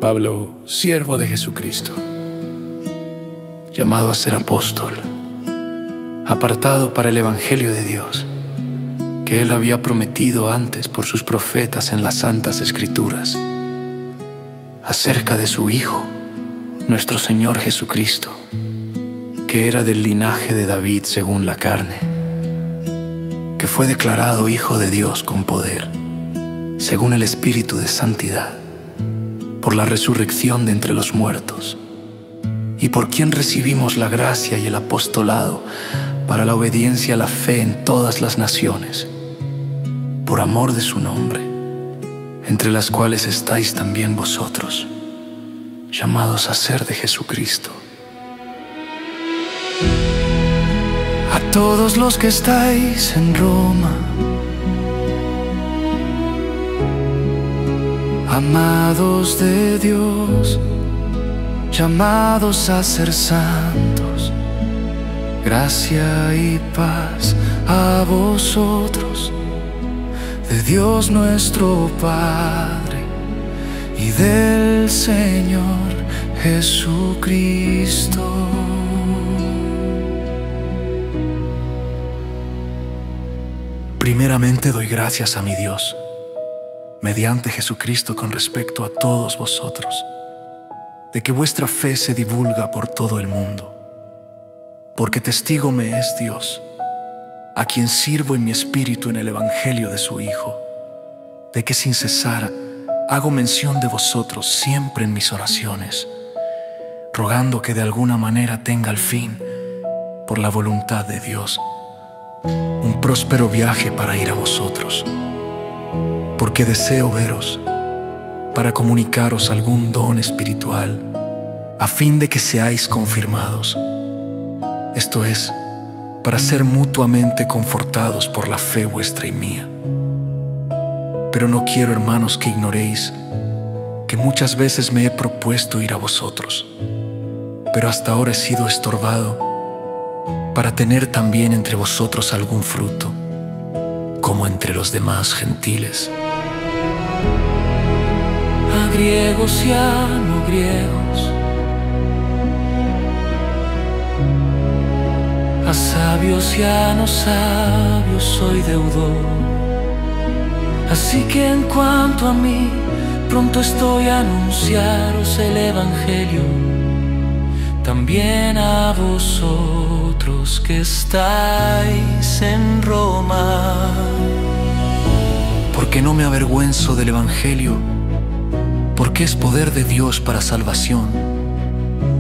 Pablo, siervo de Jesucristo, llamado a ser apóstol, apartado para el Evangelio de Dios, que Él había prometido antes por sus profetas en las Santas Escrituras, acerca de su Hijo, nuestro Señor Jesucristo, que era del linaje de David según la carne, que fue declarado Hijo de Dios con poder, según el Espíritu de Santidad, por la resurrección de entre los muertos, y por quien recibimos la gracia y el apostolado para la obediencia a la fe en todas las naciones, por amor de su nombre, entre las cuales estáis también vosotros, llamados a ser de Jesucristo. A todos los que estáis en Roma, amados de Dios, llamados a ser santos, gracia y paz a vosotros, de Dios nuestro Padre y del Señor Jesucristo. Primeramente doy gracias a mi Dios, mediante Jesucristo, con respecto a todos vosotros, de que vuestra fe se divulga por todo el mundo, porque testigo me es Dios, a quien sirvo en mi espíritu en el Evangelio de su Hijo, de que sin cesar hago mención de vosotros siempre en mis oraciones, rogando que de alguna manera tenga al fin, por la voluntad de Dios, un próspero viaje para ir a vosotros, porque deseo veros para comunicaros algún don espiritual, a fin de que seáis confirmados, esto es, para ser mutuamente confortados por la fe vuestra y mía. Pero no quiero, hermanos, que ignoréis que muchas veces me he propuesto ir a vosotros, pero hasta ahora he sido estorbado, para tener también entre vosotros algún fruto, como entre los demás gentiles. A griegos y a no griegos, a sabios y a no sabios soy deudor. Así que en cuanto a mí, pronto estoy a anunciaros el Evangelio, también a vosotros que estáis en Roma. Porque no me avergüenzo del Evangelio, porque es poder de Dios para salvación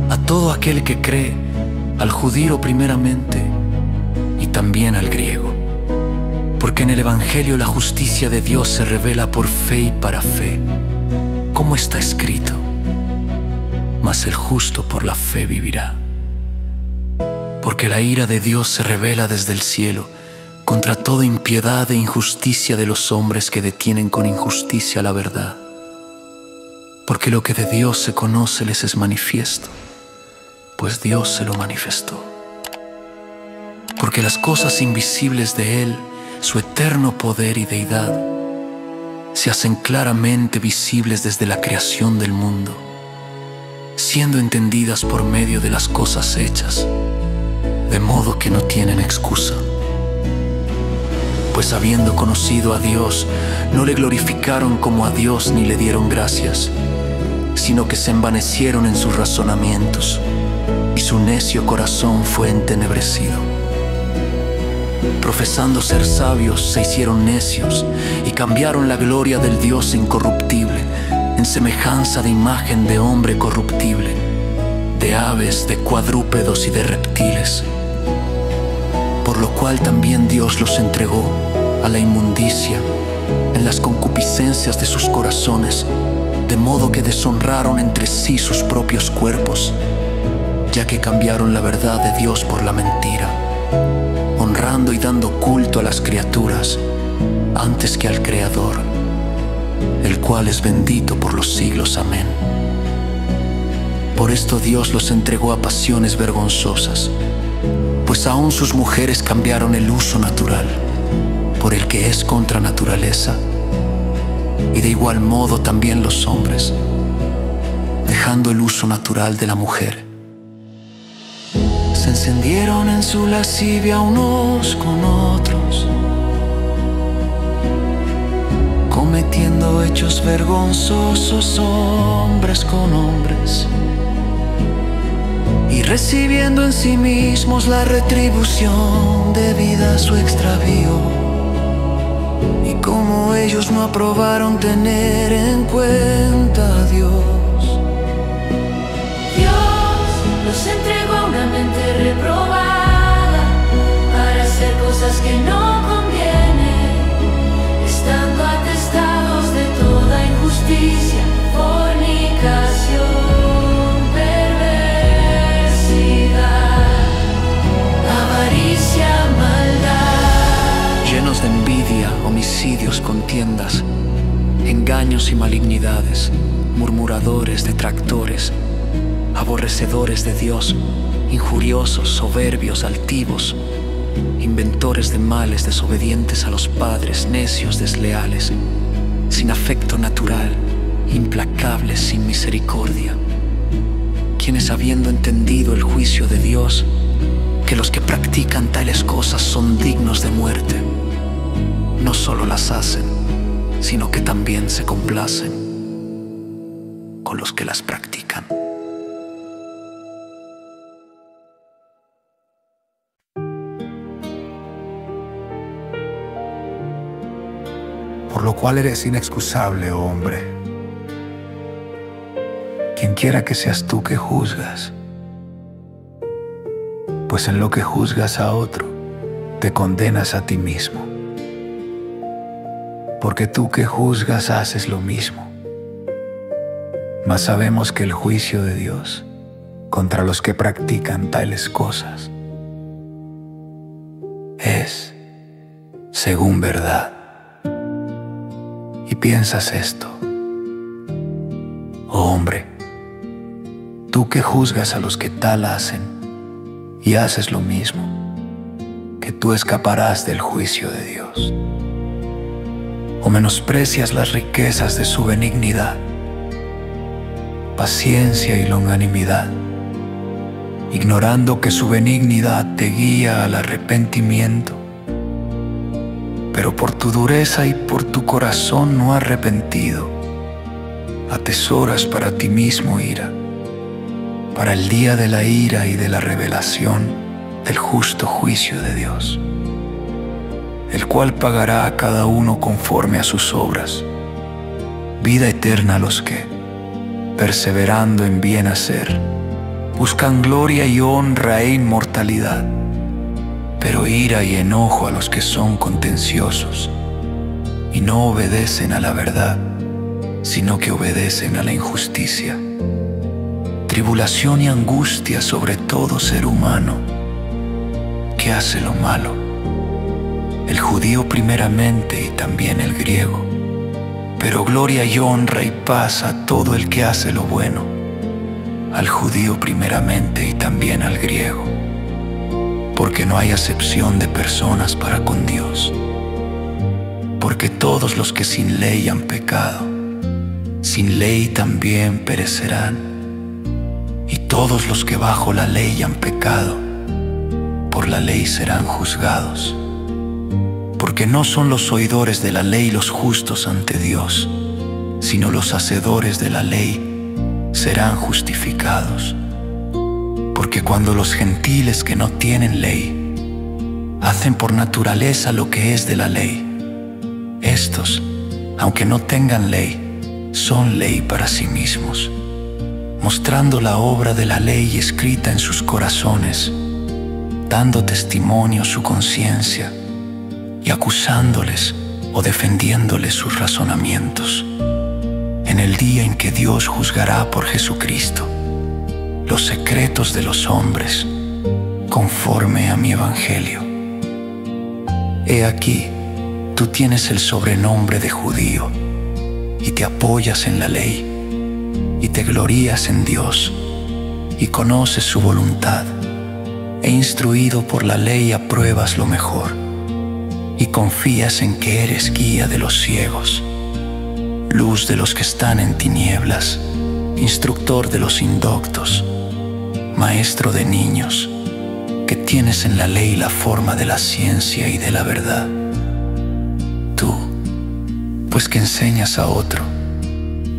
a todo aquel que cree, al judío primeramente y también al griego. Porque en el Evangelio la justicia de Dios se revela por fe y para fe, como está escrito: mas el justo por la fe vivirá. Porque la ira de Dios se revela desde el cielo contra toda impiedad e injusticia de los hombres que detienen con injusticia la verdad. Porque lo que de Dios se conoce les es manifiesto, pues Dios se lo manifestó. Porque las cosas invisibles de Él, su eterno poder y deidad, se hacen claramente visibles desde la creación del mundo, siendo entendidas por medio de las cosas hechas, de modo que no tienen excusa. Pues habiendo conocido a Dios, no le glorificaron como a Dios ni le dieron gracias, sino que se envanecieron en sus razonamientos, y su necio corazón fue entenebrecido. Profesando ser sabios, se hicieron necios y cambiaron la gloria del Dios incorruptible en semejanza de imagen de hombre corruptible, de aves, de cuadrúpedos y de reptiles. Por lo cual también Dios los entregó a la inmundicia en las concupiscencias de sus corazones, de modo que deshonraron entre sí sus propios cuerpos, ya que cambiaron la verdad de Dios por la mentira, honrando y dando culto a las criaturas antes que al Creador, el cual es bendito por los siglos. Amén. Por esto Dios los entregó a pasiones vergonzosas, pues aún sus mujeres cambiaron el uso natural por el que es contra naturaleza, y de igual modo también los hombres, dejando el uso natural de la mujer. Se encendieron en su lascivia unos con otros, cometiendo hechos vergonzosos hombres con hombres, y recibiendo en sí mismos la retribución debida a su extravío. Y como ellos no aprobaron tener en cuenta a Dios, Dios los entregó a una mente reprobada para hacer cosas que no convienen, estando atestados de toda injusticia, fornicación, perversidad, avaricia, maldad. llenos de envidia, homicidios, contiendas, engaños y malignidades, murmuradores, detractores, aborrecedores de Dios, injuriosos, soberbios, altivos, inventores de males, desobedientes a los padres, necios, desleales, sin afecto natural, implacables, sin misericordia, quienes, habiendo entendido el juicio de Dios, que los que practican tales cosas son dignos de muerte, no solo las hacen, sino que también se complacen con los que las practican. Por lo cual eres inexcusable, oh hombre. Quien quiera que seas tú que juzgas, pues en lo que juzgas a otro, te condenas a ti mismo. Porque tú que juzgas haces lo mismo. Mas sabemos que el juicio de Dios contra los que practican tales cosas es según verdad. Y piensas esto, oh hombre, tú que juzgas a los que tal hacen y haces lo mismo, que tú escaparás del juicio de Dios. O menosprecias las riquezas de su benignidad, paciencia y longanimidad, ignorando que su benignidad te guía al arrepentimiento. Pero por tu dureza y por tu corazón no arrepentido, atesoras para ti mismo ira, para el día de la ira y de la revelación del justo juicio de Dios, el cual pagará a cada uno conforme a sus obras. Vida eterna a los que, perseverando en bien hacer, buscan gloria y honra e inmortalidad, pero ira y enojo a los que son contenciosos y no obedecen a la verdad, sino que obedecen a la injusticia. Tribulación y angustia sobre todo ser humano que hace lo malo, el judío primeramente y también el griego, pero gloria y honra y paz a todo el que hace lo bueno, al judío primeramente y también al griego, porque no hay acepción de personas para con Dios, porque todos los que sin ley han pecado, sin ley también perecerán, y todos los que bajo la ley han pecado, por la ley serán juzgados. Porque no son los oidores de la ley los justos ante Dios, sino los hacedores de la ley serán justificados. Porque cuando los gentiles que no tienen ley hacen por naturaleza lo que es de la ley, estos, aunque no tengan ley, son ley para sí mismos, mostrando la obra de la ley escrita en sus corazones, dando testimonio su conciencia y acusándoles o defendiéndoles sus razonamientos, en el día en que Dios juzgará por Jesucristo los secretos de los hombres, conforme a mi evangelio. He aquí, tú tienes el sobrenombre de judío, y te apoyas en la ley, y te glorías en Dios, y conoces su voluntad, e instruido por la ley apruebas lo mejor, y confías en que eres guía de los ciegos, luz de los que están en tinieblas, instructor de los indoctos, maestro de niños, que tienes en la ley la forma de la ciencia y de la verdad. Tú, pues que enseñas a otro,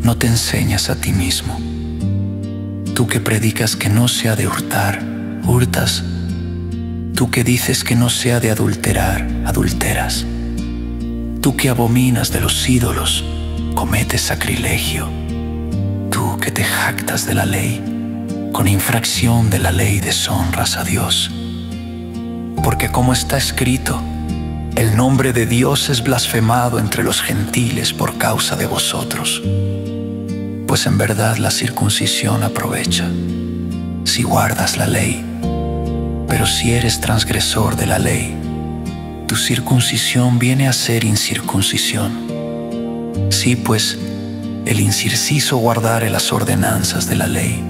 no te enseñas a ti mismo. Tú que predicas que no se ha de hurtar, hurtas. Tú que dices que no se ha de adulterar, adulteras. Tú que abominas de los ídolos, cometes sacrilegio. Tú que te jactas de la ley, con infracción de la ley deshonras a Dios. Porque como está escrito, el nombre de Dios es blasfemado entre los gentiles por causa de vosotros. Pues en verdad la circuncisión aprovecha, si guardas la ley. Pero si eres transgresor de la ley, tu circuncisión viene a ser incircuncisión. Sí, pues, el incircunciso guardare las ordenanzas de la ley,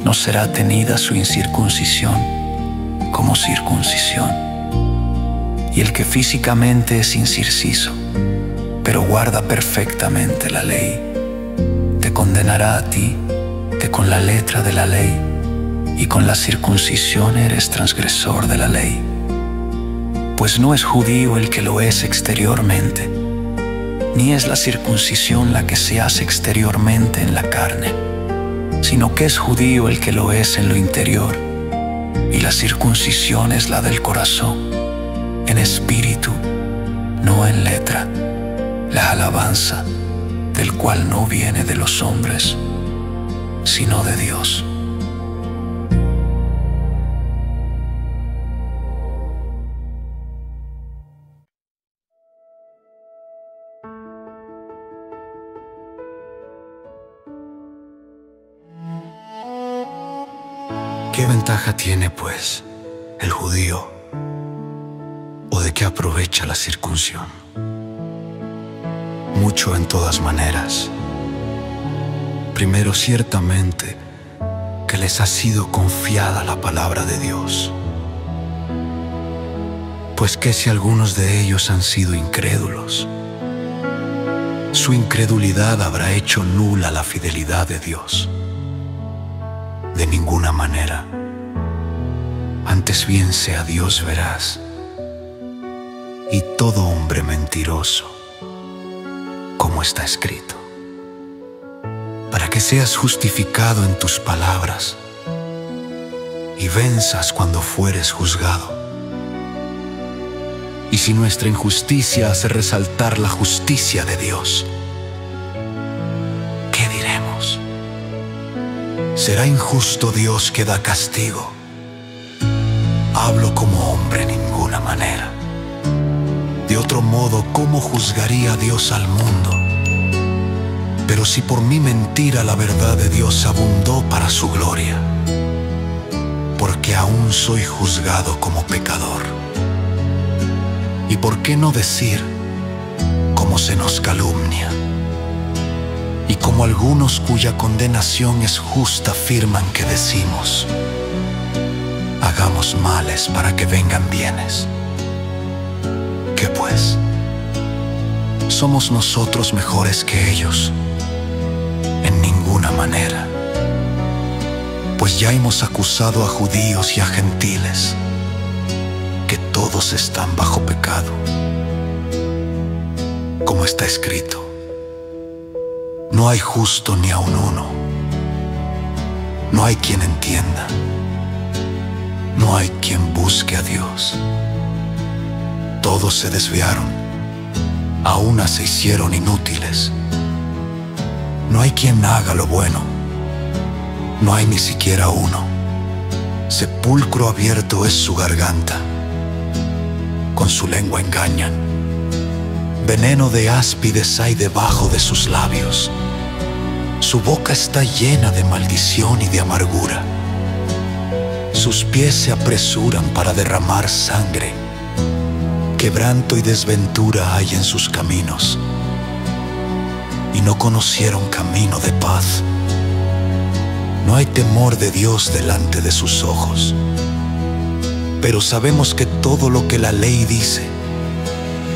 no será tenida su incircuncisión como circuncisión. Y el que físicamente es incircunciso, pero guarda perfectamente la ley, te condenará a ti, que con la letra de la ley y con la circuncisión eres transgresor de la ley. Pues no es judío el que lo es exteriormente, ni es la circuncisión la que se hace exteriormente en la carne, sino que es judío el que lo es en lo interior, y la circuncisión es la del corazón, en espíritu, no en letra, la alabanza del cual no viene de los hombres, sino de Dios. ¿Qué ventaja tiene, pues, el judío? ¿O de qué aprovecha la circuncisión? Mucho en todas maneras. Primero, ciertamente, que les ha sido confiada la palabra de Dios. Pues que si algunos de ellos han sido incrédulos, su incredulidad habrá hecho nula la fidelidad de Dios. De ninguna manera. Antes bien sea Dios veraz y todo hombre mentiroso, como está escrito, para que seas justificado en tus palabras y venzas cuando fueres juzgado. Y si nuestra injusticia hace resaltar la justicia de Dios, ¿qué diremos? ¿Será injusto Dios que da castigo? Hablo como hombre en ninguna manera. De otro modo, ¿cómo juzgaría Dios al mundo? Pero si por mi mentira la verdad de Dios abundó para su gloria, porque aún soy juzgado como pecador. ¿Y por qué no decir, como se nos calumnia? Y como algunos cuya condenación es justa afirman que decimos, hagamos males para que vengan bienes. ¿Qué pues? ¿Somos nosotros mejores que ellos? En ninguna manera. Pues ya hemos acusado a judíos y a gentiles, que todos están bajo pecado. Como está escrito, no hay justo ni aun uno. No hay quien entienda. No hay quien busque a Dios. Todos se desviaron. A una se hicieron inútiles. No hay quien haga lo bueno. No hay ni siquiera uno. Sepulcro abierto es su garganta. Con su lengua engañan. Veneno de áspides hay debajo de sus labios. Su boca está llena de maldición y de amargura. Sus pies se apresuran para derramar sangre. Quebranto y desventura hay en sus caminos. Y no conocieron camino de paz. No hay temor de Dios delante de sus ojos. Pero sabemos que todo lo que la ley dice,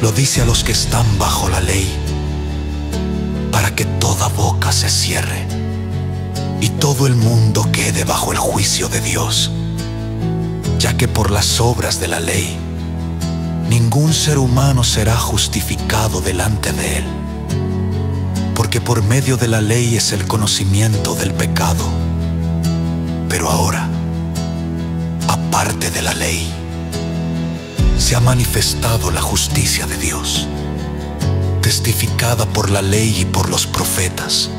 lo dice a los que están bajo la ley, para que toda boca se cierre y todo el mundo quede bajo el juicio de Dios, ya que por las obras de la ley ningún ser humano será justificado delante de Él, porque por medio de la ley es el conocimiento del pecado. Pero ahora, aparte de la ley, se ha manifestado la justicia de Dios, testificada por la ley y por los profetas,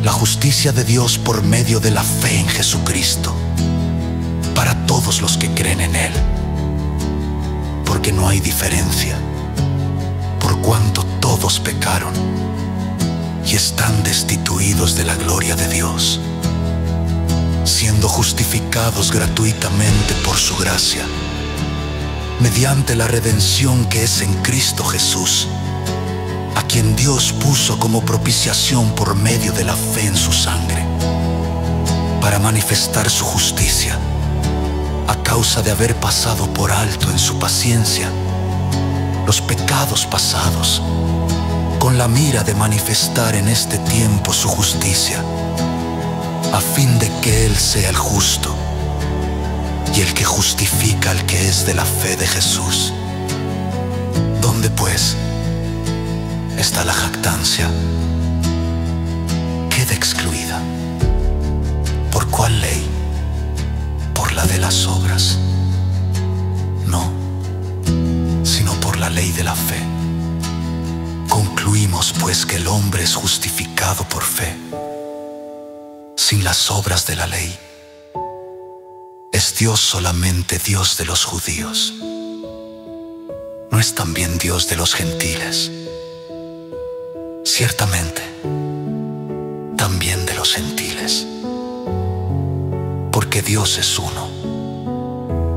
la justicia de Dios por medio de la fe en Jesucristo, para todos los que creen en Él, porque no hay diferencia, por cuanto todos pecaron y están destituidos de la gloria de Dios, siendo justificados gratuitamente por su gracia, mediante la redención que es en Cristo Jesús, a quien Dios puso como propiciación por medio de la fe en su sangre, para manifestar su justicia, a causa de haber pasado por alto en su paciencia los pecados pasados, con la mira de manifestar en este tiempo su justicia, a fin de que Él sea el justo y el que justifica al que es de la fe de Jesús. ¿Dónde pues está la jactancia? Queda excluida. ¿Por cuál ley? ¿Por la de las obras? No, sino por la ley de la fe. Concluimos pues que el hombre es justificado por fe, sin las obras de la ley. ¿Es Dios solamente Dios de los judíos? ¿No es también Dios de los gentiles? Ciertamente, también de los gentiles. Porque Dios es uno,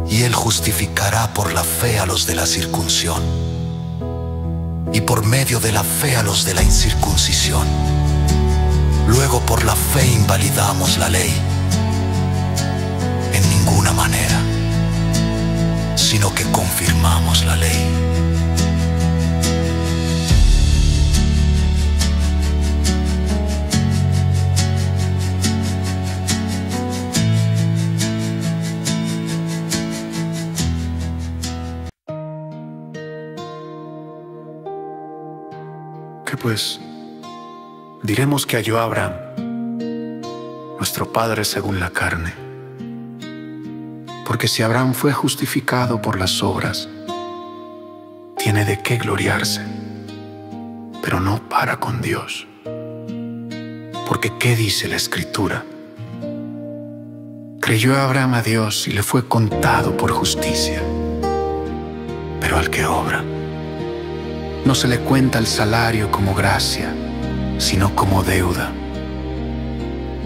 y Él justificará por la fe a los de la circuncisión, y por medio de la fe a los de la incircuncisión. Luego por la fe invalidamos la ley. En ninguna manera, sino que confirmamos la ley. ¿Qué pues? Diremos que halló a Abraham, nuestro padre según la carne. Porque si Abraham fue justificado por las obras, tiene de qué gloriarse, pero no para con Dios. Porque ¿qué dice la Escritura? Creyó Abraham a Dios y le fue contado por justicia. Pero al que obra, no se le cuenta el salario como gracia, sino como deuda.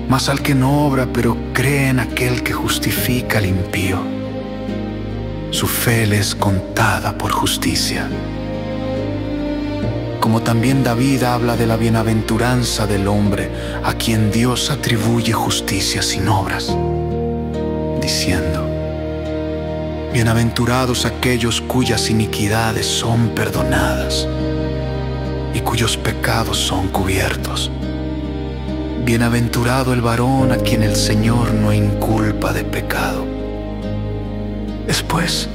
Mas al que no obra, pero cree en aquel que justifica al impío, su fe le es contada por justicia. Como también David habla de la bienaventuranza del hombre a quien Dios atribuye justicia sin obras, diciendo: bienaventurados aquellos cuyas iniquidades son perdonadas y cuyos pecados son cubiertos. Bienaventurado el varón a quien el Señor no inculpa de pecado. ¿Es pues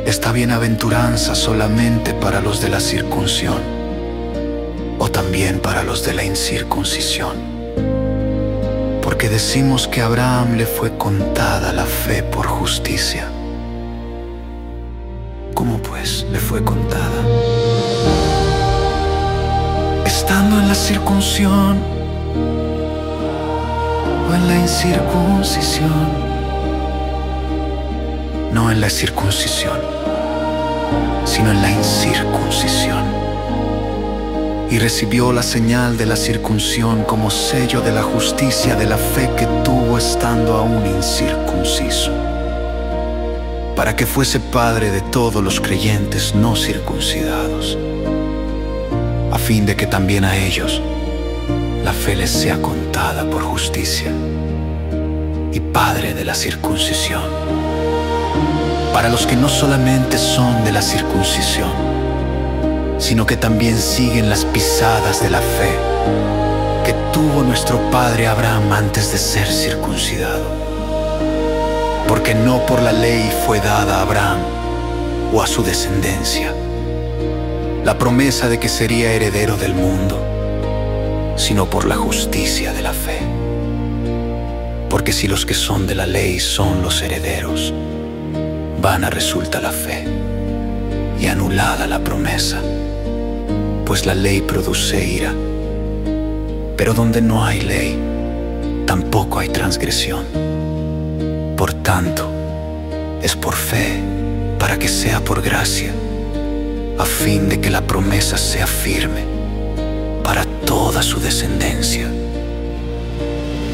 esta bienaventuranza solamente para los de la circuncisión, o también para los de la incircuncisión? Porque decimos que a Abraham le fue contada la fe por justicia. ¿Cómo pues le fue contada? Estando en la circuncisión o en la incircuncisión. No en la circuncisión, sino en la incircuncisión. Y recibió la señal de la circuncisión como sello de la justicia de la fe que tuvo estando aún incircunciso, para que fuese padre de todos los creyentes no circuncidados, a fin de que también a ellos la fe les sea contada por justicia, y padre de la circuncisión, para los que no solamente son de la circuncisión, sino que también siguen las pisadas de la fe que tuvo nuestro padre Abraham antes de ser circuncidado. Porque no por la ley fue dada a Abraham o a su descendencia la promesa de que sería heredero del mundo, sino por la justicia de la fe. Porque si los que son de la ley son los herederos, vana resulta la fe y anulada la promesa, pues la ley produce ira. Pero donde no hay ley, tampoco hay transgresión. Por tanto, es por fe, para que sea por gracia, a fin de que la promesa sea firme para toda su descendencia.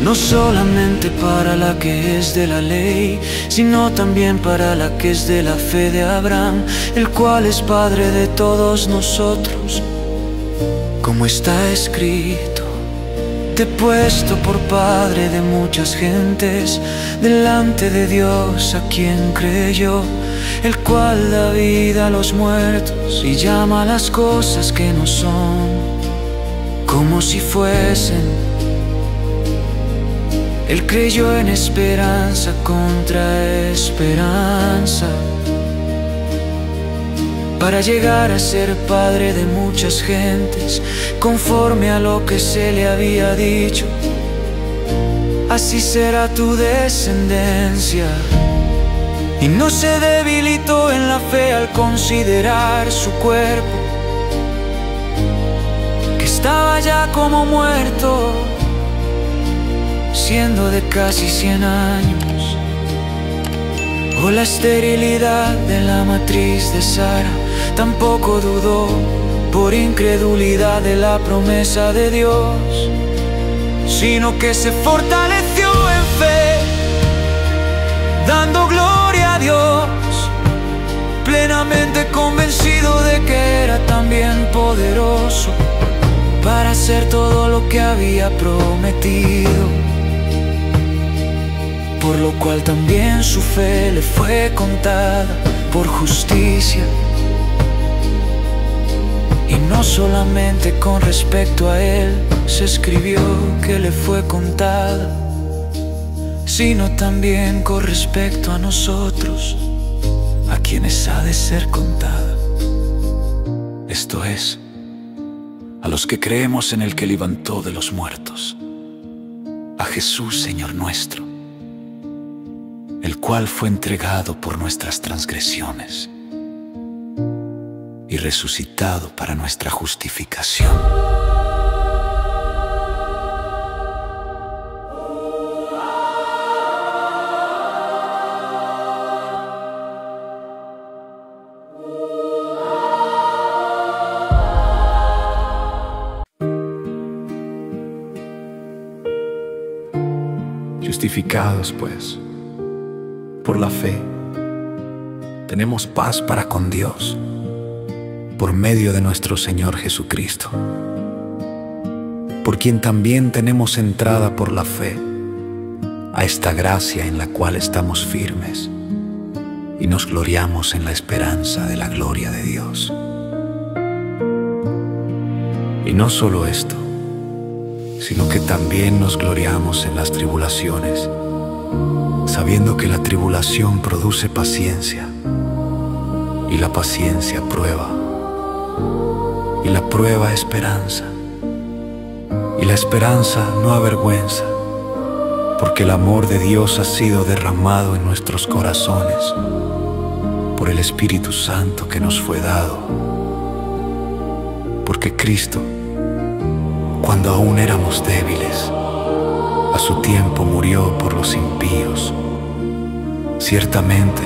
No solamente para la que es de la ley, sino también para la que es de la fe de Abraham, el cual es Padre de todos nosotros. Como está escrito: te he puesto por Padre de muchas gentes, delante de Dios a quien creyó, el cual da vida a los muertos y llama a las cosas que no son como si fuesen. Él creyó en esperanza contra esperanza, para llegar a ser padre de muchas gentes, conforme a lo que se le había dicho: así será tu descendencia. Y no se debilitó en la fe al considerar su cuerpo, que estaba ya como muerto, siendo de casi 100 años. O la esterilidad de la matriz de Sara, tampoco dudó por incredulidad de la promesa de Dios, sino que se fortaleció en fe, dando gloria a Dios, plenamente convencido de que era también poderoso para hacer todo lo que había prometido. Por lo cual también su fe le fue contada por justicia. Y no solamente con respecto a él se escribió que le fue contada, sino también con respecto a nosotros, a quienes ha de ser contada. Esto es, a los que creemos en el que levantó de los muertos, a Jesús Señor nuestro, el cual fue entregado por nuestras transgresiones y resucitado para nuestra justificación. Justificados, pues, por la fe, tenemos paz para con Dios, por medio de nuestro Señor Jesucristo, por quien también tenemos entrada por la fe a esta gracia en la cual estamos firmes y nos gloriamos en la esperanza de la gloria de Dios. Y no solo esto, sino que también nos gloriamos en las tribulaciones, sabiendo que la tribulación produce paciencia, y la paciencia prueba, y la prueba esperanza, y la esperanza no avergüenza, porque el amor de Dios ha sido derramado en nuestros corazones por el Espíritu Santo que nos fue dado. Porque Cristo, cuando aún éramos débiles, a su tiempo murió por los impíos. Ciertamente,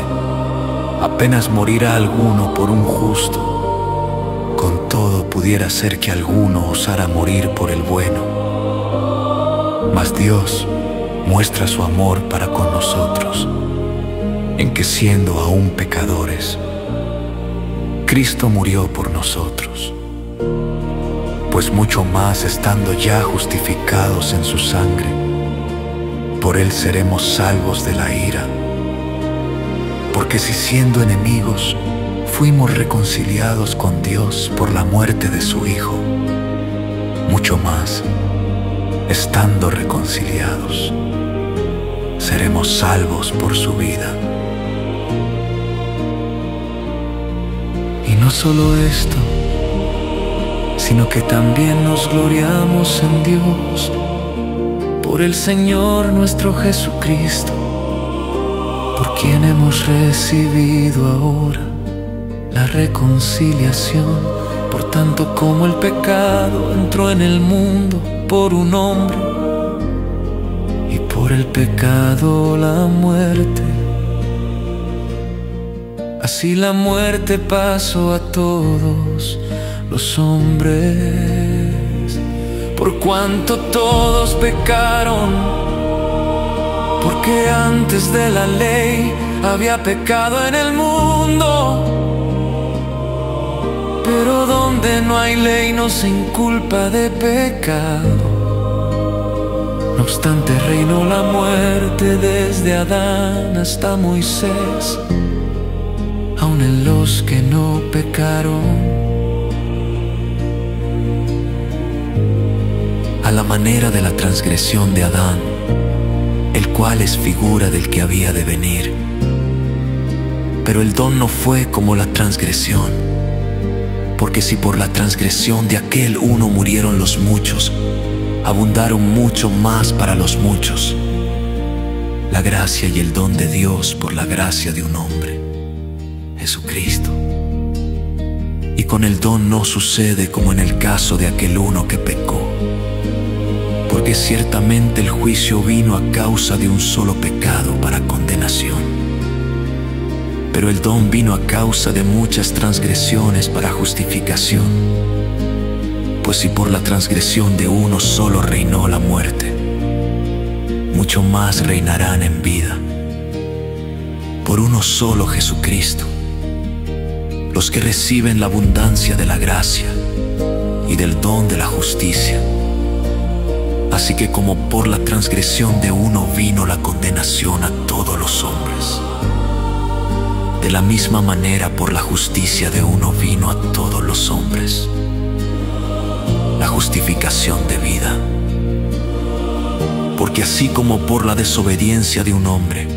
apenas morirá alguno por un justo, con todo pudiera ser que alguno osara morir por el bueno. Mas Dios muestra su amor para con nosotros, en que siendo aún pecadores, Cristo murió por nosotros. Pues mucho más estando ya justificados en su sangre, por él seremos salvos de la ira. Porque si siendo enemigos fuimos reconciliados con Dios por la muerte de su Hijo, mucho más, estando reconciliados, seremos salvos por su vida. Y no solo esto, sino que también nos gloriamos en Dios por el Señor nuestro Jesucristo, por quien hemos recibido ahora la reconciliación. Por tanto, como el pecado entró en el mundo por un hombre, y por el pecado la muerte, así la muerte pasó a todos los hombres. Por cuanto todos pecaron, porque antes de la ley había pecado en el mundo. Pero donde no hay ley no se inculpa de pecado. No obstante, reinó la muerte desde Adán hasta Moisés, aun en los que no pecaron. A la manera de la transgresión de Adán, el cual es figura del que había de venir. Pero el don no fue como la transgresión, porque si por la transgresión de aquel uno murieron los muchos, abundaron mucho más para los muchos la gracia y el don de Dios por la gracia de un hombre, Jesucristo. Y con el don no sucede como en el caso de aquel uno que pecó, porque ciertamente el juicio vino a causa de un solo pecado para condenación, pero el don vino a causa de muchas transgresiones para justificación. Pues si por la transgresión de uno solo reinó la muerte, mucho más reinarán en vida, por uno solo Jesucristo, los que reciben la abundancia de la gracia y del don de la justicia. Así que como por la transgresión de uno vino la condenación a todos los hombres, de la misma manera por la justicia de uno vino a todos los hombres la justificación de vida. Porque así como por la desobediencia de un hombre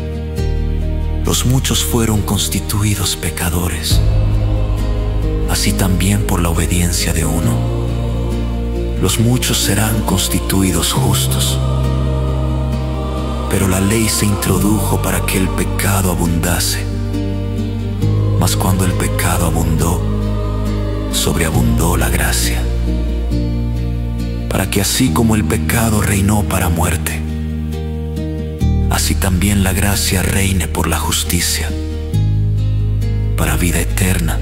los muchos fueron constituidos pecadores, así también por la obediencia de uno los muchos serán constituidos justos. Pero la ley se introdujo para que el pecado abundase, mas cuando el pecado abundó, sobreabundó la gracia, para que así como el pecado reinó para muerte, así también la gracia reine por la justicia, para vida eterna,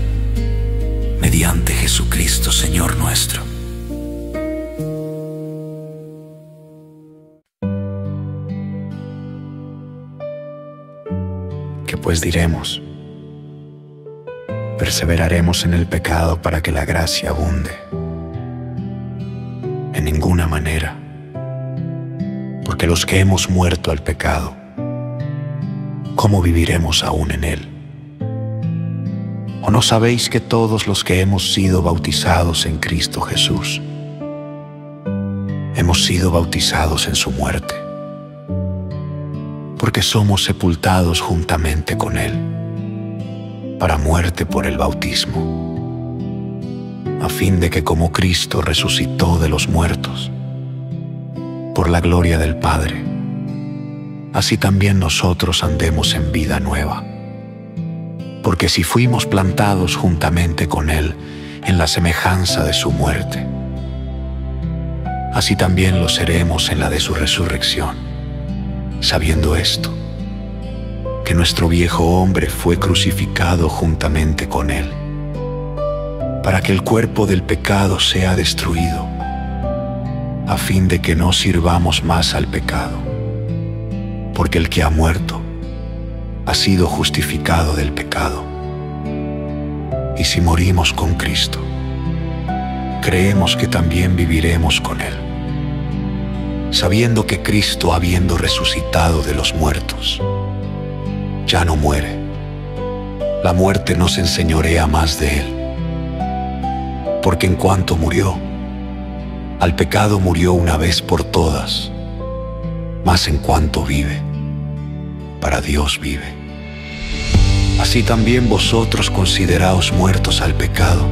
mediante Jesucristo Señor nuestro. ¿Qué pues diremos? ¿Perseveraremos en el pecado para que la gracia abunde? En ninguna manera, porque los que hemos muerto al pecado, ¿cómo viviremos aún en él? ¿O no sabéis que todos los que hemos sido bautizados en Cristo Jesús, hemos sido bautizados en su muerte? Porque somos sepultados juntamente con él, para muerte por el bautismo, a fin de que como Cristo resucitó de los muertos, por la gloria del Padre, así también nosotros andemos en vida nueva. Porque si fuimos plantados juntamente con él en la semejanza de su muerte, así también lo seremos en la de su resurrección, sabiendo esto, que nuestro viejo hombre fue crucificado juntamente con él, para que el cuerpo del pecado sea destruido, a fin de que no sirvamos más al pecado, porque el que ha muerto ha sido justificado del pecado. Y si morimos con Cristo, creemos que también viviremos con él, sabiendo que Cristo, habiendo resucitado de los muertos, ya no muere. La muerte no se enseñorea más de él, porque en cuanto murió, Al pecado murió una vez por todas, mas en cuanto vive, para Dios vive. Así también vosotros consideraos muertos al pecado,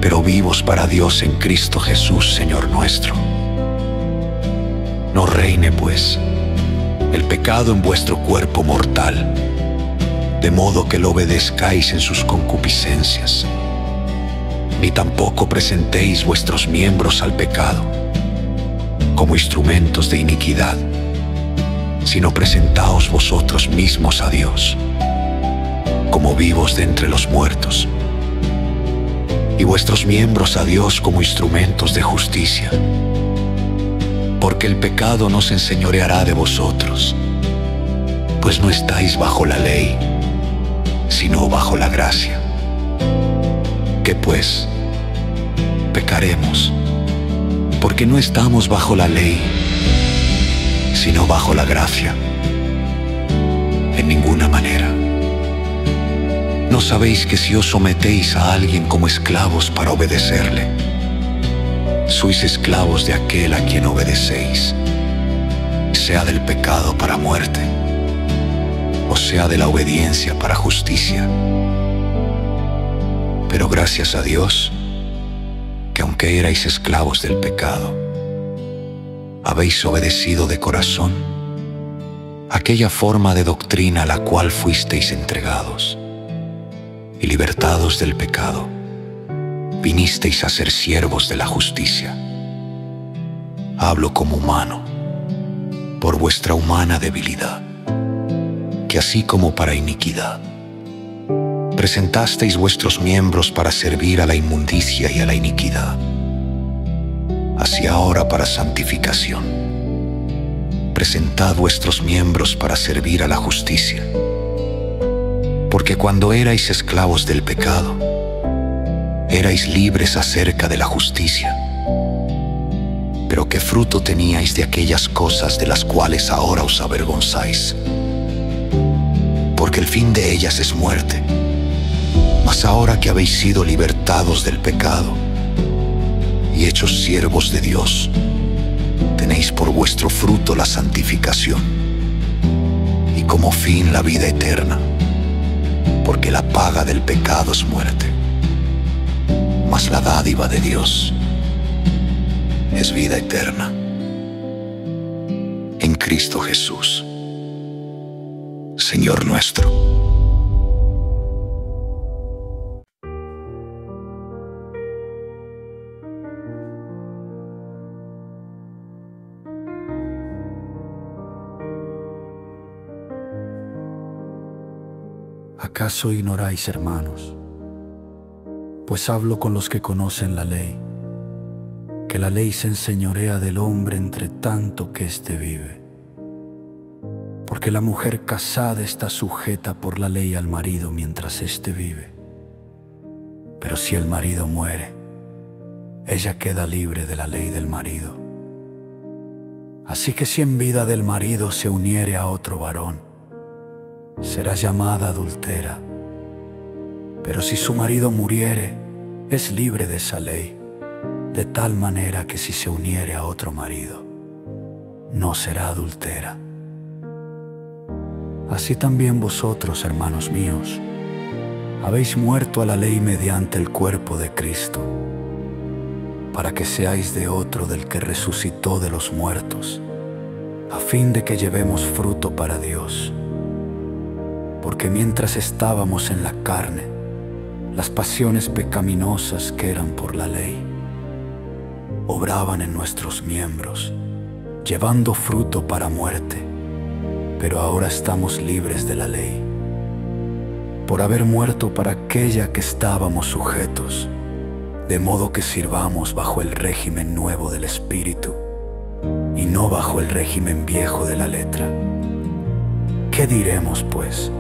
pero vivos para Dios en Cristo Jesús, Señor nuestro. No reine, pues, el pecado en vuestro cuerpo mortal, de modo que lo obedezcáis en sus concupiscencias, ni tampoco presentéis vuestros miembros al pecado como instrumentos de iniquidad, sino presentaos vosotros mismos a Dios como vivos de entre los muertos, y vuestros miembros a Dios como instrumentos de justicia. Porque el pecado no se enseñoreará de vosotros, pues no estáis bajo la ley, sino bajo la gracia. ¿Qué pues? Pecaremos, porque no estamos bajo la ley, sino bajo la gracia. En ninguna manera. ¿No sabéis que si os sometéis a alguien como esclavos para obedecerle, sois esclavos de aquel a quien obedecéis, sea del pecado para muerte, o sea de la obediencia para justicia? Pero gracias a Dios, que aunque erais esclavos del pecado, habéis obedecido de corazón aquella forma de doctrina a la cual fuisteis entregados, y libertados del pecado, vinisteis a ser siervos de la justicia. Hablo como humano, por vuestra humana debilidad, que así como para iniquidad, presentasteis vuestros miembros para servir a la inmundicia y a la iniquidad, así ahora para santificación. Presentad vuestros miembros para servir a la justicia. Porque cuando erais esclavos del pecado, erais libres acerca de la justicia. Pero ¿qué fruto teníais de aquellas cosas de las cuales ahora os avergonzáis? Porque el fin de ellas es muerte. Mas ahora que habéis sido libertados del pecado y hechos siervos de Dios, tenéis por vuestro fruto la santificación y como fin la vida eterna. Porque la paga del pecado es muerte, mas la dádiva de Dios es vida eterna en Cristo Jesús, Señor nuestro. ¿Acaso ignoráis, hermanos? Pues hablo con los que conocen la ley, que la ley se enseñorea del hombre entre tanto que éste vive. Porque la mujer casada está sujeta por la ley al marido mientras éste vive. Pero si el marido muere, ella queda libre de la ley del marido. Así que si en vida del marido se uniere a otro varón, será llamada adúltera. Pero si su marido muriere, es libre de esa ley, de tal manera que si se uniere a otro marido, no será adúltera. Así también vosotros, hermanos míos, habéis muerto a la ley mediante el cuerpo de Cristo, para que seáis de otro del que resucitó de los muertos, a fin de que llevemos fruto para Dios. Porque mientras estábamos en la carne, las pasiones pecaminosas que eran por la ley obraban en nuestros miembros, llevando fruto para muerte. Pero ahora estamos libres de la ley, por haber muerto para aquella que estábamos sujetos, de modo que sirvamos bajo el régimen nuevo del Espíritu y no bajo el régimen viejo de la letra. ¿Qué diremos, pues?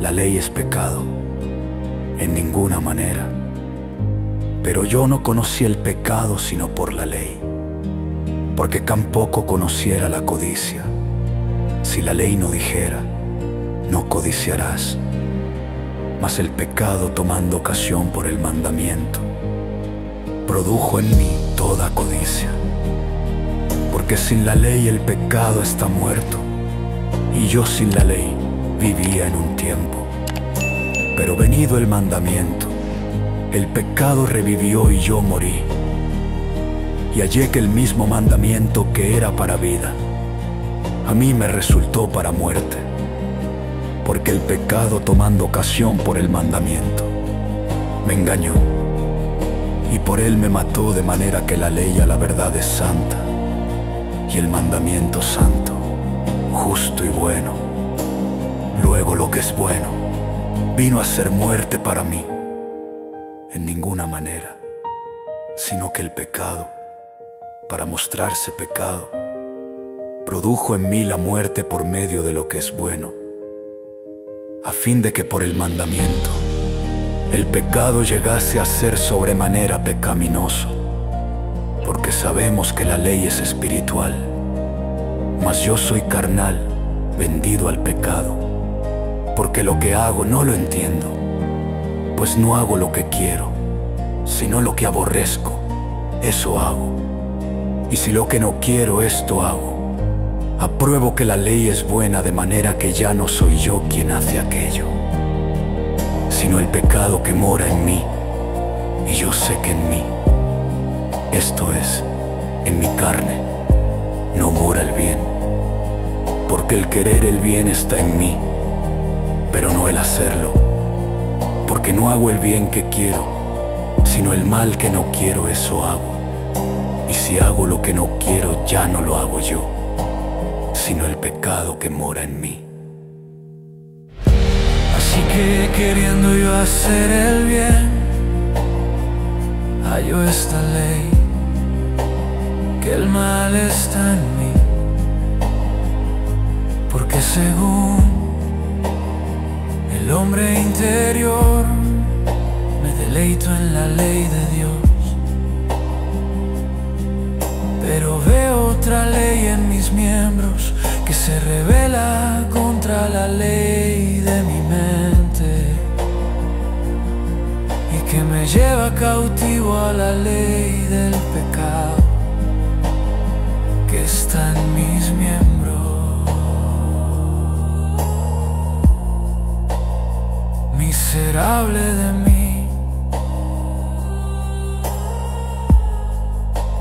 ¿La ley es pecado? En ninguna manera. Pero yo no conocí el pecado sino por la ley, porque tampoco conociera la codicia. Si la ley no dijera, no codiciarás. Mas el pecado, tomando ocasión por el mandamiento, produjo en mí toda codicia. Porque sin la ley el pecado está muerto, y yo sin la ley vivía en un tiempo. Pero venido el mandamiento, el pecado revivió y yo morí. Y hallé que el mismo mandamiento que era para vida, a mí me resultó para muerte. Porque el pecado, tomando ocasión por el mandamiento, me engañó, y por él me mató, de manera que la ley a la verdad es santa, y el mandamiento santo, justo y bueno. Luego lo que es bueno vino a ser muerte para mí, en ninguna manera, sino que el pecado, para mostrarse pecado, produjo en mí la muerte por medio de lo que es bueno, a fin de que por el mandamiento el pecado llegase a ser sobremanera pecaminoso. Porque sabemos que la ley es espiritual, mas yo soy carnal, vendido al pecado. Porque lo que hago no lo entiendo, pues no hago lo que quiero, sino lo que aborrezco, eso hago. Y si lo que no quiero, esto hago, apruebo que la ley es buena, de manera que ya no soy yo quien hace aquello, sino el pecado que mora en mí. Y yo sé que en mí, esto es, en mi carne, no mora el bien. Porque el querer el bien está en mí, pero no el hacerlo. Porque no hago el bien que quiero, sino el mal que no quiero, eso hago. Y si hago lo que no quiero, ya no lo hago yo, sino el pecado que mora en mí. Así que queriendo yo hacer el bien, hallo esta ley, que el mal está en mí. Porque según el hombre interior, me deleito en la ley de Dios. Pero veo otra ley en mis miembros, que se rebela contra la ley de mi mente, y que me lleva cautivo a la ley del pecado que está en mis miembros. Miserable de mí,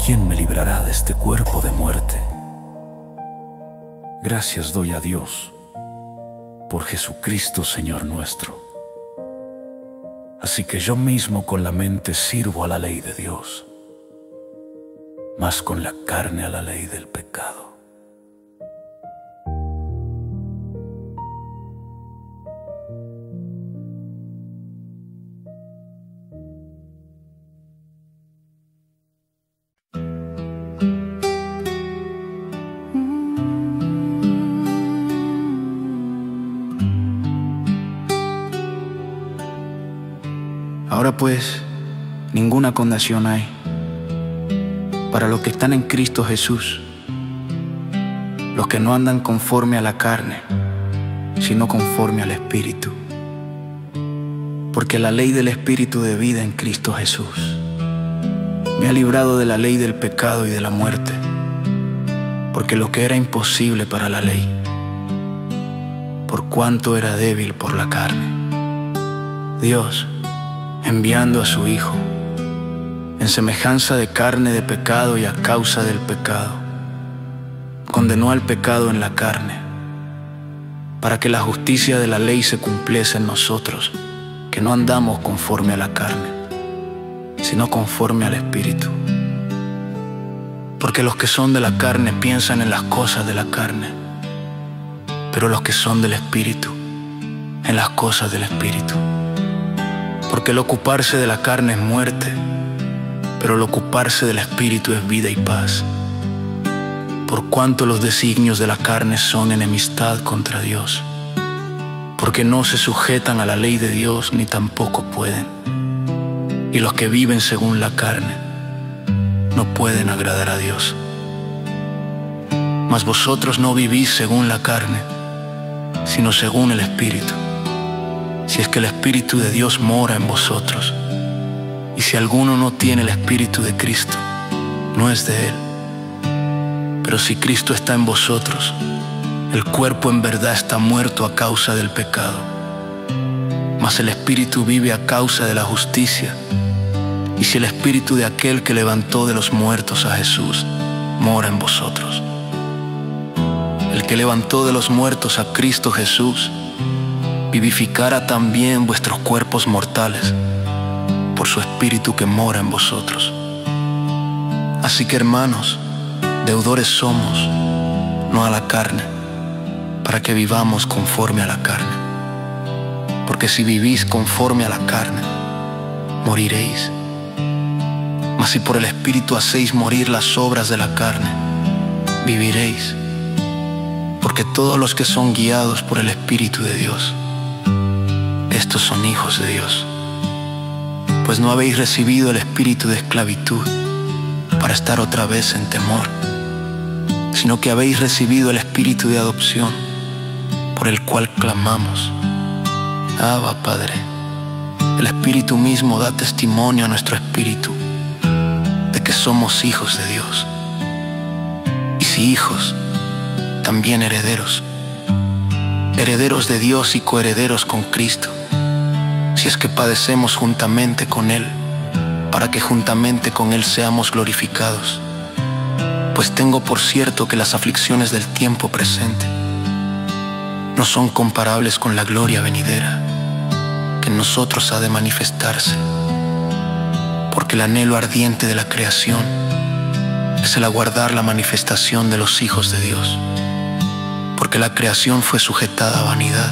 ¿quién me librará de este cuerpo de muerte? Gracias doy a Dios por Jesucristo Señor nuestro. Así que yo mismo con la mente sirvo a la ley de Dios, mas con la carne a la ley del pecado. Ahora pues, ninguna condenación hay para los que están en Cristo Jesús, los que no andan conforme a la carne, sino conforme al Espíritu. Porque la ley del Espíritu de vida en Cristo Jesús me ha librado de la ley del pecado y de la muerte. Porque lo que era imposible para la ley, por cuanto era débil por la carne, Dios, enviando a su Hijo, en semejanza de carne de pecado y a causa del pecado, condenó al pecado en la carne, para que la justicia de la ley se cumpliese en nosotros, que no andamos conforme a la carne, sino conforme al Espíritu. Porque los que son de la carne piensan en las cosas de la carne, pero los que son del Espíritu, en las cosas del Espíritu. Porque el ocuparse de la carne es muerte, pero el ocuparse del Espíritu es vida y paz. Por cuanto los designios de la carne son enemistad contra Dios, porque no se sujetan a la ley de Dios ni tampoco pueden. Y los que viven según la carne no pueden agradar a Dios. Mas vosotros no vivís según la carne, sino según el Espíritu, si es que el Espíritu de Dios mora en vosotros. Y si alguno no tiene el Espíritu de Cristo, no es de Él. Pero si Cristo está en vosotros, el cuerpo en verdad está muerto a causa del pecado, mas el Espíritu vive a causa de la justicia. Y si el Espíritu de aquel que levantó de los muertos a Jesús mora en vosotros, el que levantó de los muertos a Cristo Jesús vivificará también vuestros cuerpos mortales por su Espíritu que mora en vosotros. Así que, hermanos, deudores somos, no a la carne, para que vivamos conforme a la carne. Porque si vivís conforme a la carne, moriréis. Mas si por el Espíritu hacéis morir las obras de la carne, viviréis. Porque todos los que son guiados por el Espíritu de Dios, estos son hijos de Dios. Pues no habéis recibido el espíritu de esclavitud para estar otra vez en temor, sino que habéis recibido el espíritu de adopción, por el cual clamamos: Abba, Padre. El Espíritu mismo da testimonio a nuestro espíritu de que somos hijos de Dios. Y si hijos, también herederos, herederos de Dios y coherederos con Cristo, si es que padecemos juntamente con Él, para que juntamente con Él seamos glorificados. Pues tengo por cierto que las aflicciones del tiempo presente no son comparables con la gloria venidera, que en nosotros ha de manifestarse. Porque el anhelo ardiente de la creación es el aguardar la manifestación de los hijos de Dios. Porque la creación fue sujetada a vanidad,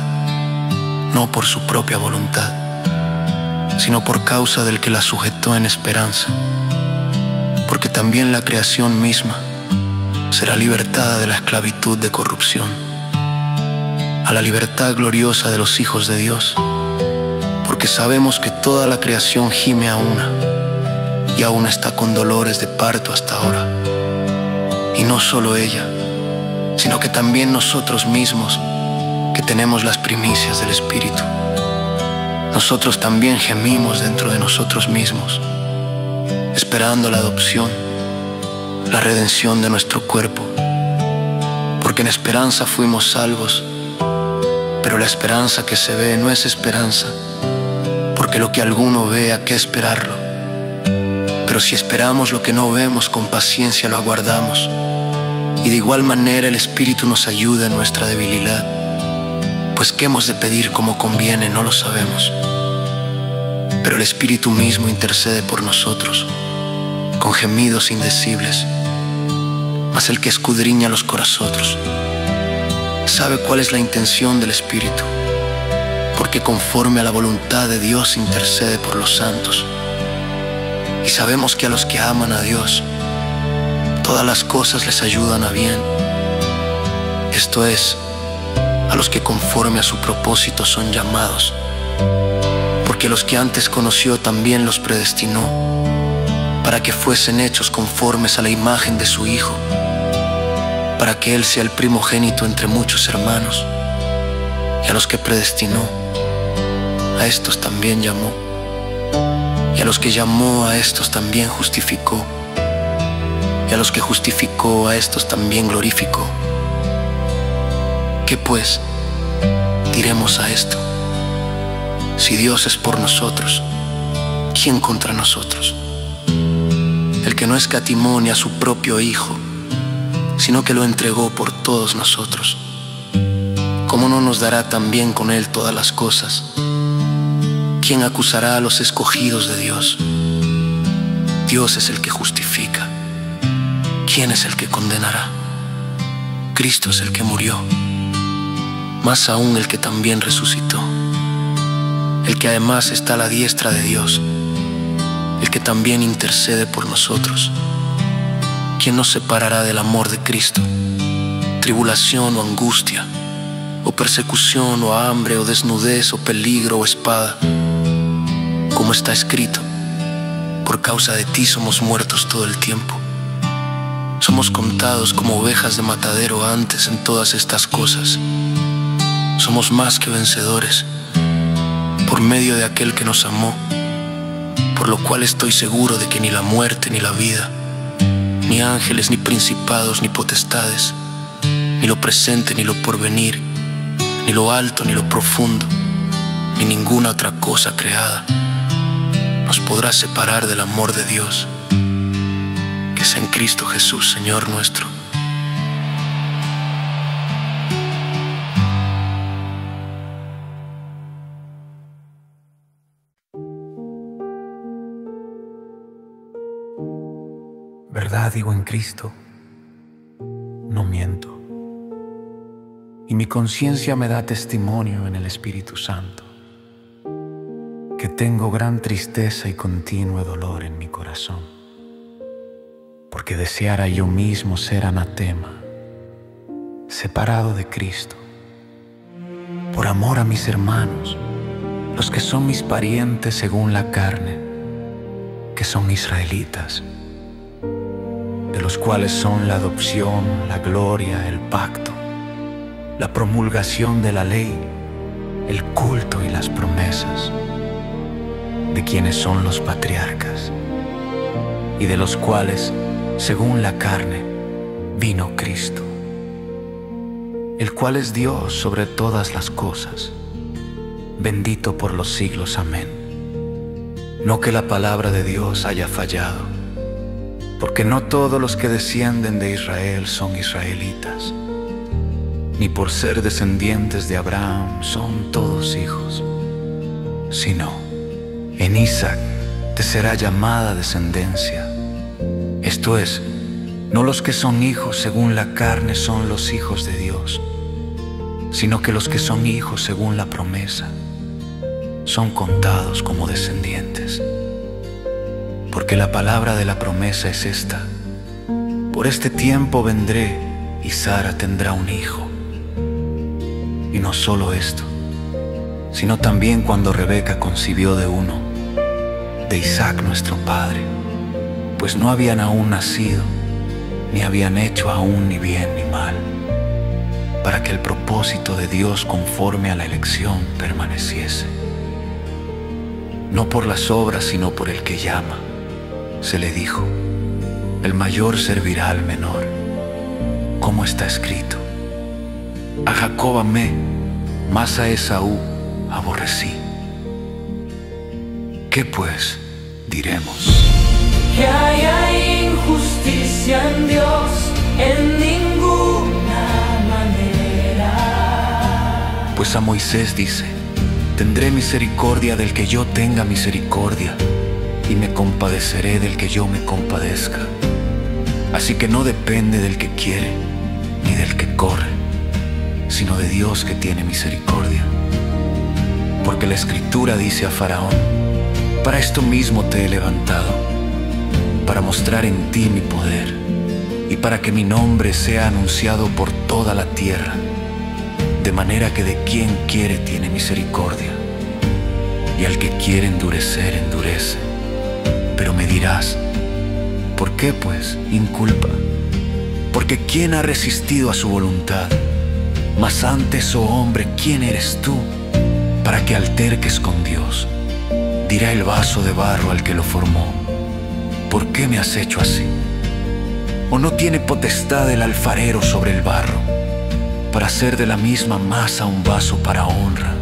no por su propia voluntad, sino por causa del que la sujetó en esperanza. Porque también la creación misma será libertada de la esclavitud de corrupción a la libertad gloriosa de los hijos de Dios. Porque sabemos que toda la creación gime a una, y aún está con dolores de parto hasta ahora. Y no solo ella, sino que también nosotros mismos, que tenemos las primicias del Espíritu, nosotros también gemimos dentro de nosotros mismos, esperando la adopción, la redención de nuestro cuerpo. Porque en esperanza fuimos salvos, pero la esperanza que se ve no es esperanza, porque lo que alguno ve, ¿a qué esperarlo? Pero si esperamos lo que no vemos, con paciencia lo aguardamos. Y de igual manera el Espíritu nos ayuda en nuestra debilidad, pues qué hemos de pedir como conviene no lo sabemos. Pero el Espíritu mismo intercede por nosotros con gemidos indecibles. Mas el que escudriña los corazones sabe cuál es la intención del Espíritu, porque conforme a la voluntad de Dios intercede por los santos. Y sabemos que a los que aman a Dios, todas las cosas les ayudan a bien. Esto es, a los que conforme a su propósito son llamados. Porque los que antes conoció también los predestinó, para que fuesen hechos conformes a la imagen de su Hijo, para que Él sea el primogénito entre muchos hermanos. Y a los que predestinó, a estos también llamó. Y a los que llamó, a estos también justificó. Y a los que justificó, a estos también glorificó. ¿Qué pues diremos a esto? Si Dios es por nosotros, ¿quién contra nosotros? El que no escatimó ni a su propio Hijo, sino que lo entregó por todos nosotros, ¿cómo no nos dará también con Él todas las cosas? ¿Quién acusará a los escogidos de Dios? Dios es el que justifica. ¿Quién es el que condenará? Cristo es el que murió, más aún el que también resucitó, el que además está a la diestra de Dios, el que también intercede por nosotros. ¿Quién nos separará del amor de Cristo? ¿Tribulación o angustia, o persecución o hambre, o desnudez, o peligro, o espada? Como está escrito: por causa de ti somos muertos todo el tiempo. Somos contados como ovejas de matadero antes en todas estas cosas. Somos más que vencedores por medio de aquel que nos amó, por lo cual estoy seguro de que ni la muerte, ni la vida, ni ángeles, ni principados, ni potestades, ni lo presente, ni lo porvenir, ni lo alto, ni lo profundo, ni ninguna otra cosa creada nos podrá separar del amor de Dios, que es en Cristo Jesús, Señor nuestro. Verdad digo en Cristo, no miento. Y mi conciencia me da testimonio en el Espíritu Santo, que tengo gran tristeza y continuo dolor en mi corazón, porque deseara yo mismo ser anatema, separado de Cristo, por amor a mis hermanos, los que son mis parientes según la carne, que son israelitas, de los cuales son la adopción, la gloria, el pacto, la promulgación de la ley, el culto y las promesas, de quienes son los patriarcas, y de los cuales, según la carne, vino Cristo, el cual es Dios sobre todas las cosas, bendito por los siglos. Amén. No que la palabra de Dios haya fallado, porque no todos los que descienden de Israel son israelitas, ni por ser descendientes de Abraham son todos hijos, sino en Isaac te será llamada descendencia. Esto es, no los que son hijos según la carne son los hijos de Dios, sino que los que son hijos según la promesa son contados como descendientes. Porque la palabra de la promesa es esta: por este tiempo vendré y Sara tendrá un hijo. Y no solo esto, sino también cuando Rebeca concibió de uno, de Isaac nuestro padre, pues no habían aún nacido, ni habían hecho aún ni bien ni mal, para que el propósito de Dios conforme a la elección permaneciese. No por las obras, sino por el que llama. Se le dijo: el mayor servirá al menor, como está escrito: a Jacob amé, mas a Esaú aborrecí. ¿Qué pues diremos? Que haya injusticia en Dios en ninguna manera. Pues a Moisés dice: tendré misericordia del que yo tenga misericordia, y me compadeceré del que yo me compadezca. Así que no depende del que quiere, ni del que corre, sino de Dios que tiene misericordia. Porque la Escritura dice a Faraón: para esto mismo te he levantado, para mostrar en ti mi poder, y para que mi nombre sea anunciado por toda la tierra, de manera que de quien quiere tiene misericordia, y al que quiere endurecer, endurece. Pero me dirás: ¿por qué pues inculpa? Porque ¿quién ha resistido a su voluntad? Mas antes, oh hombre, ¿quién eres tú para que alterques con Dios? Dirá el vaso de barro al que lo formó: ¿por qué me has hecho así? ¿O no tiene potestad el alfarero sobre el barro, para hacer de la misma masa un vaso para honra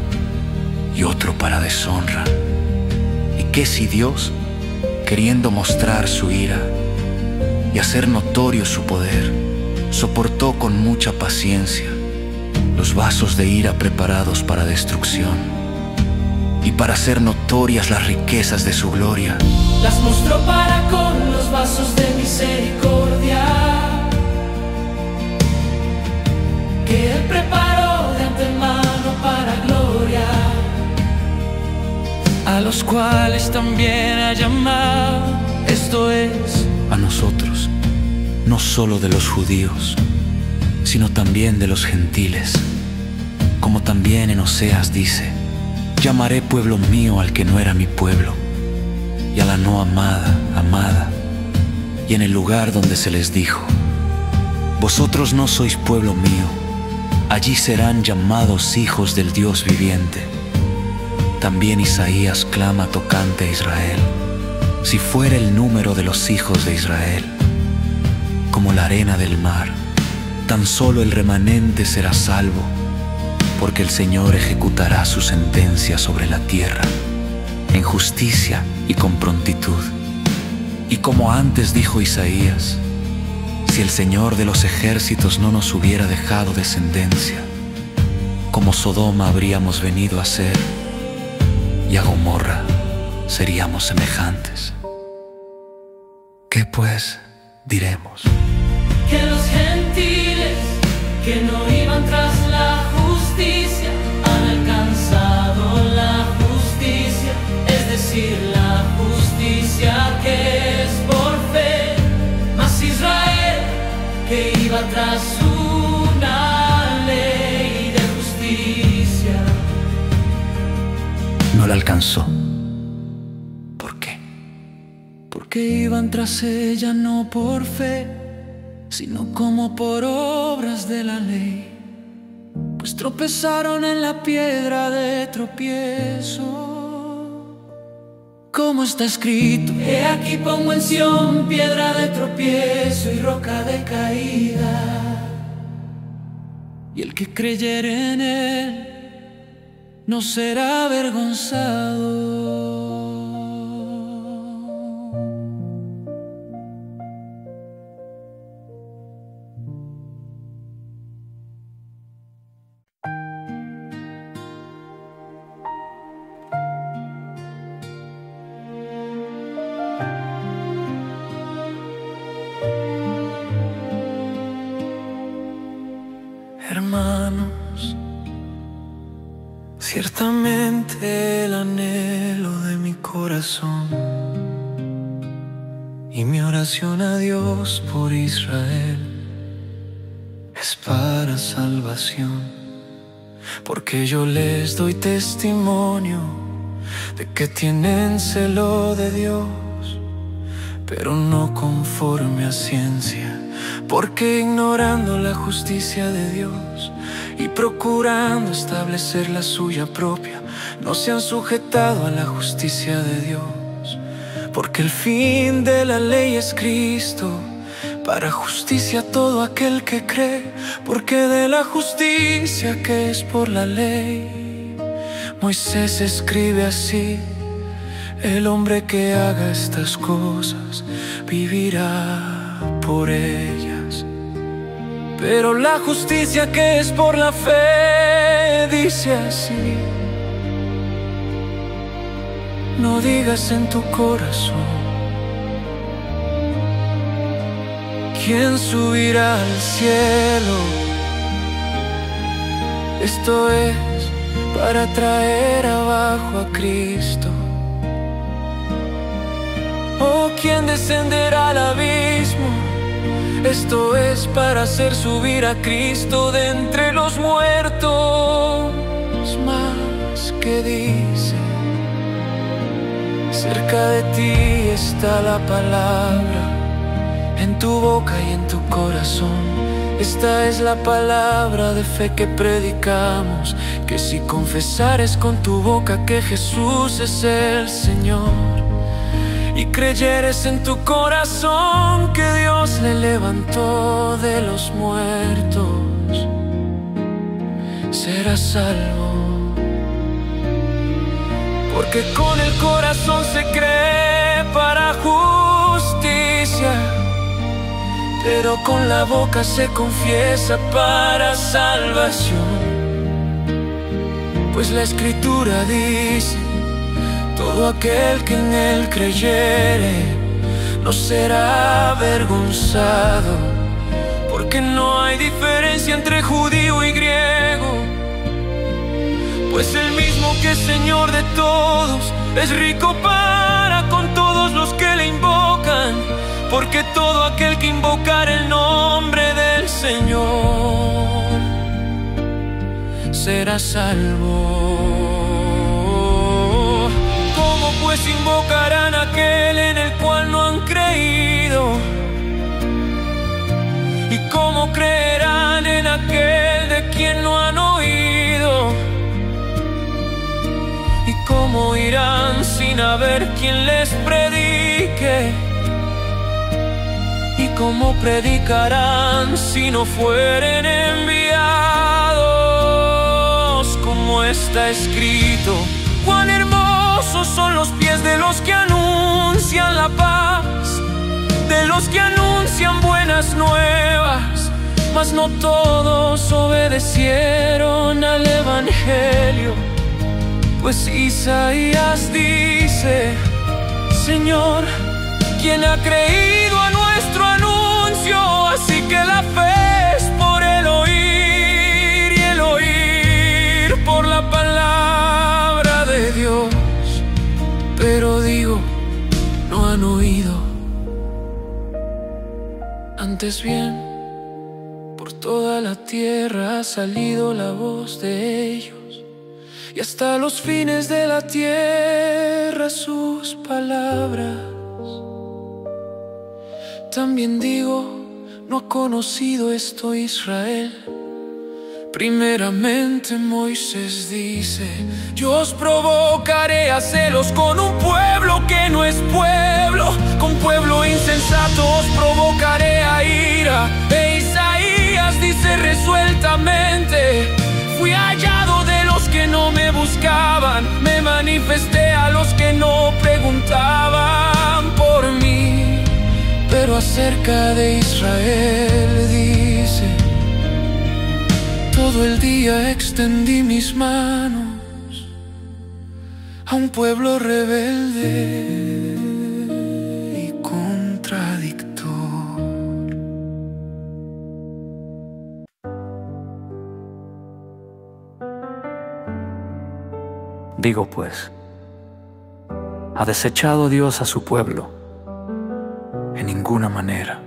y otro para deshonra? ¿Y qué si Dios, queriendo mostrar su ira y hacer notorio su poder, soportó con mucha paciencia los vasos de ira preparados para destrucción, y para hacer notorias las riquezas de su gloria, las mostró para con los vasos de misericordia, que Él preparó de antemano para gloria, a los cuales también ha llamado, esto es, a nosotros, no solo de los judíos, sino también de los gentiles, como también en Oseas dice: llamaré pueblo mío al que no era mi pueblo, y a la no amada, amada. Y en el lugar donde se les dijo: vosotros no sois pueblo mío, allí serán llamados hijos del Dios viviente. También Isaías clama tocante a Israel: si fuera el número de los hijos de Israel, como la arena del mar. Tan solo el remanente será salvo, porque el Señor ejecutará su sentencia sobre la tierra, en justicia y con prontitud. Y como antes dijo Isaías, si el Señor de los ejércitos no nos hubiera dejado descendencia, como Sodoma habríamos venido a ser, y a Gomorra seríamos semejantes. ¿Qué pues diremos? Que los gentiles que no iban tras la justicia han alcanzado la justicia, es decir, la justicia que es por fe. Mas Israel, que iba tras una ley de justicia, no la alcanzó. ¿Por qué? porque iban tras ella no por fe, sino como por obras de la ley, pues tropezaron en la piedra de tropiezo. Como está escrito: he aquí pongo en Sión piedra de tropiezo y roca de caída, y el que creyere en él no será avergonzado. Hermanos, ciertamente el anhelo de mi corazón y mi oración a Dios por Israel es para salvación, porque yo les doy testimonio de que tienen celo de Dios, pero no conforme a ciencia, porque ignorando la justicia de Dios y procurando establecer la suya propia, no se han sujetado a la justicia de Dios. Porque el fin de la ley es Cristo, para justicia a todo aquel que cree. Porque de la justicia que es por la ley, Moisés escribe así: el hombre que haga estas cosas vivirá por ellas. Pero la justicia que es por la fe dice así: no digas en tu corazón, ¿quién subirá al cielo? Esto es para traer abajo a Cristo. ¿O quién descenderá al abismo? Esto es para hacer subir a Cristo de entre los muertos. Más que dice: cerca de ti está la palabra, en tu boca y en tu corazón. Esta es la palabra de fe que predicamos, que si confesares con tu boca que Jesús es el Señor, y creyeres en tu corazón que Dios le levantó de los muertos, serás salvo. Porque con el corazón se cree para justicia, pero con la boca se confiesa para salvación. Pues la Escritura dice: todo aquel que en él creyere no será avergonzado, porque no hay diferencia entre judío y griego. Pues el mismo que es Señor de todos es rico para con todos los que le invocan, porque todo aquel que invocar el nombre del Señor será salvo. ¿Cómo pues invocarán a aquel en el cual no han creído? ¿Y cómo creerán en aquel de quien no han oído? ¿Y cómo irán sin haber quien les predique? ¿Y ¿cómo predicarán si no fueren enviados? Como está escrito, cuán hermosos son los pies de los que anuncian la paz, de los que anuncian buenas nuevas. Mas no todos obedecieron al evangelio, pues Isaías dice: Señor, ¿quién ha creído a nuestro anuncio? Así que la fe es por el oír, y el oír por la palabra de Dios. Pero digo, no han oído. Antes bien, por toda la tierra ha salido la voz de ellos, y hasta los fines de la tierra sus palabras. También digo, no ha conocido esto Israel. Primeramente Moisés dice: yo os provocaré a celos con un pueblo que no es pueblo, con pueblo insensato os provocaré a ira. E Isaías dice resueltamente: fui hallado de los que no me buscaban, me manifesté a los que no preguntaban por mí. Pero acerca de Israel dice: todo el día extendí mis manos a un pueblo rebelde y contradictor. Digo pues, ¿ha desechado Dios a su pueblo? En ninguna manera.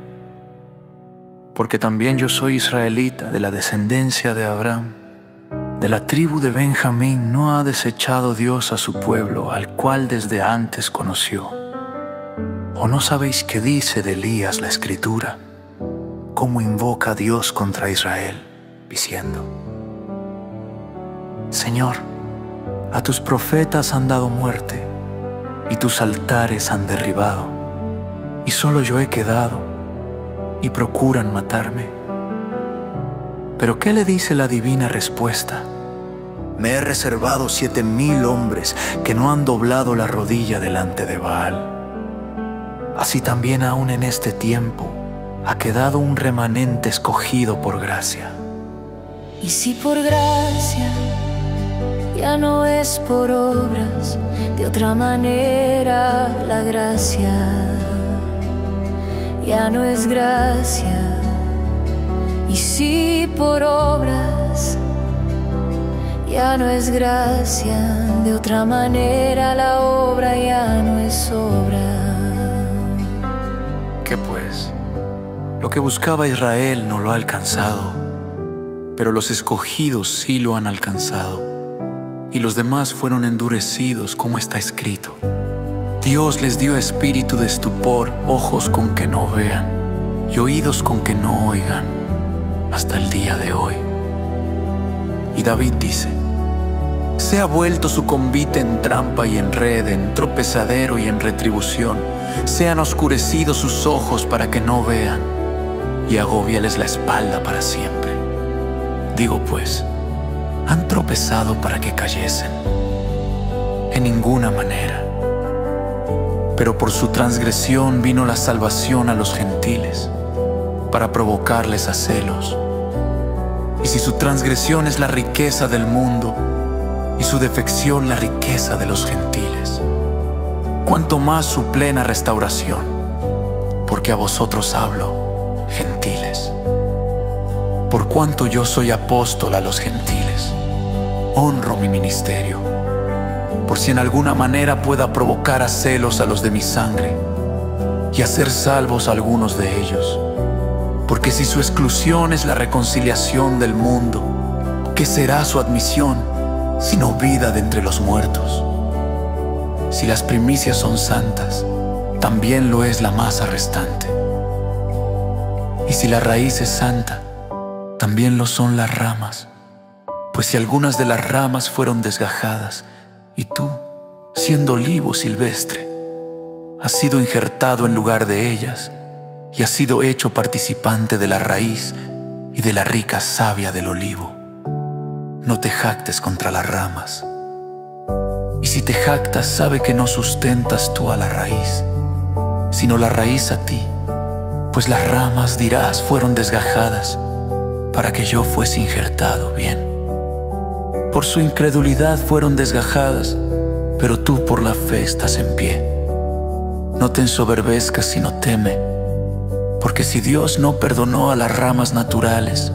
Porque también yo soy israelita, de la descendencia de Abraham, de la tribu de Benjamín. ¿No ha desechado Dios a su pueblo, al cual desde antes conoció? ¿O no sabéis qué dice de Elías la Escritura? Cómo invoca a Dios contra Israel, diciendo: Señor, a tus profetas han dado muerte, y tus altares han derribado, y solo yo he quedado, y procuran matarme. Pero ¿qué le dice la divina respuesta? Me he reservado 7,000 hombres que no han doblado la rodilla delante de Baal. Así también aún en este tiempo ha quedado un remanente escogido por gracia. Y si por gracia, ya no es por obras, de otra manera la gracia ya no es gracia. Y si por obras, ya no es gracia, de otra manera la obra ya no es obra. ¿Qué pues? Lo que buscaba Israel no lo ha alcanzado, pero los escogidos sí lo han alcanzado, y los demás fueron endurecidos, como está escrito: Dios les dio espíritu de estupor, ojos con que no vean, y oídos con que no oigan, hasta el día de hoy. Y David dice: sea vuelto su convite en trampa y en red, en tropezadero y en retribución. Sean oscurecidos sus ojos para que no vean, y agóbiales la espalda para siempre. Digo pues, ¿han tropezado para que cayesen? En ninguna manera. Pero por su transgresión vino la salvación a los gentiles, para provocarles a celos. Y si su transgresión es la riqueza del mundo, y su defección la riqueza de los gentiles, cuánto más su plena restauración, porque a vosotros hablo, gentiles. Por cuanto yo soy apóstol a los gentiles, honro mi ministerio, por si en alguna manera pueda provocar a celos a los de mi sangre, y hacer salvos a algunos de ellos. Porque si su exclusión es la reconciliación del mundo, ¿qué será su admisión, sino vida de entre los muertos? Si las primicias son santas, también lo es la masa restante. Y si la raíz es santa, también lo son las ramas. Pues si algunas de las ramas fueron desgajadas, y tú, siendo olivo silvestre, has sido injertado en lugar de ellas, y has sido hecho participante de la raíz y de la rica savia del olivo. No te jactes contra las ramas. Y si te jactas, sabe que no sustentas tú a la raíz, sino la raíz a ti, pues las ramas, dirás, fueron desgajadas para que yo fuese injertado bien. Por su incredulidad fueron desgajadas, pero tú por la fe estás en pie. No te ensoberbezcas, sino teme, porque si Dios no perdonó a las ramas naturales,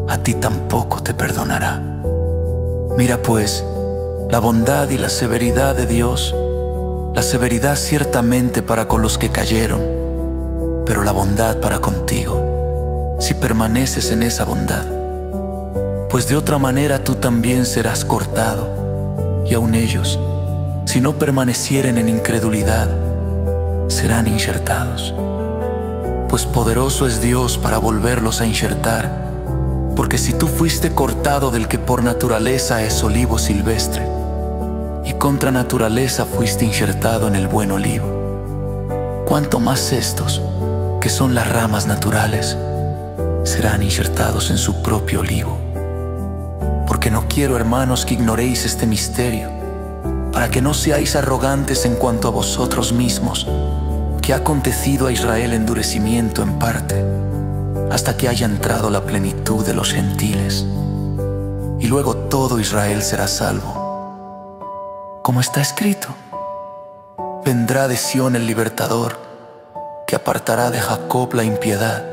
a ti tampoco te perdonará. Mira pues la bondad y la severidad de Dios, la severidad ciertamente para con los que cayeron, pero la bondad para contigo, si permaneces en esa bondad. Pues de otra manera tú también serás cortado, y aun ellos, si no permanecieren en incredulidad, serán injertados. Pues poderoso es Dios para volverlos a injertar, porque si tú fuiste cortado del que por naturaleza es olivo silvestre, y contra naturaleza fuiste injertado en el buen olivo, cuánto más estos, que son las ramas naturales, serán injertados en su propio olivo. Porque no quiero, hermanos, que ignoréis este misterio, para que no seáis arrogantes en cuanto a vosotros mismos, que ha acontecido a Israel endurecimiento en parte, hasta que haya entrado la plenitud de los gentiles, y luego todo Israel será salvo. Como está escrito, vendrá de Sión el libertador, que apartará de Jacob la impiedad,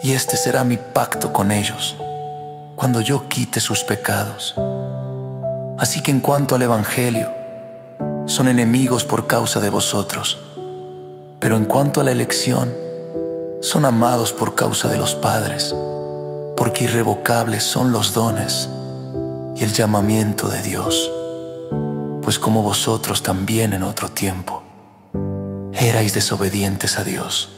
y este será mi pacto con ellos, cuando yo quite sus pecados. Así que en cuanto al Evangelio, son enemigos por causa de vosotros, pero en cuanto a la elección, son amados por causa de los padres, porque irrevocables son los dones y el llamamiento de Dios. Pues como vosotros también en otro tiempo erais desobedientes a Dios,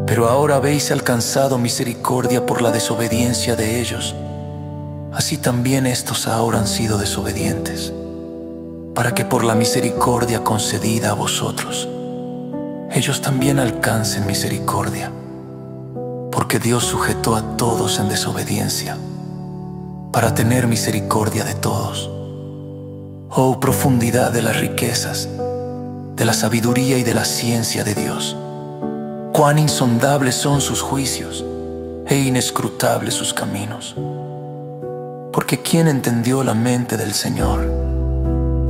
pero ahora habéis alcanzado misericordia por la desobediencia de ellos, así también estos ahora han sido desobedientes, para que por la misericordia concedida a vosotros, ellos también alcancen misericordia, porque Dios sujetó a todos en desobediencia, para tener misericordia de todos. Oh, profundidad de las riquezas, de la sabiduría y de la ciencia de Dios. Cuán insondables son sus juicios e inescrutables sus caminos. Porque ¿quién entendió la mente del Señor?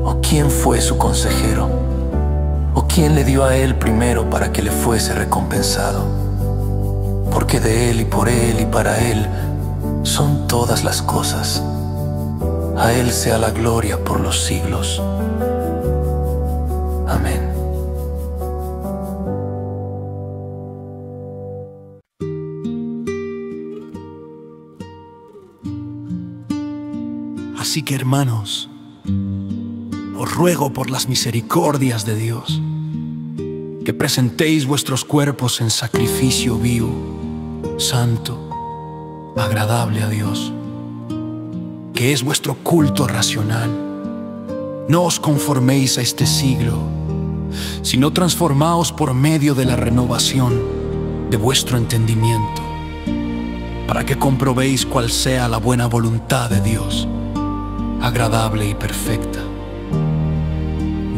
¿O quién fue su consejero? ¿O quién le dio a él primero para que le fuese recompensado? Porque de él y por él y para él son todas las cosas. A Él sea la gloria por los siglos. Amén. Así que, hermanos, os ruego por las misericordias de Dios, que presentéis vuestros cuerpos en sacrificio vivo, santo, agradable a Dios, que es vuestro culto racional. No os conforméis a este siglo, sino transformaos por medio de la renovación de vuestro entendimiento, para que comprobéis cuál sea la buena voluntad de Dios, agradable y perfecta.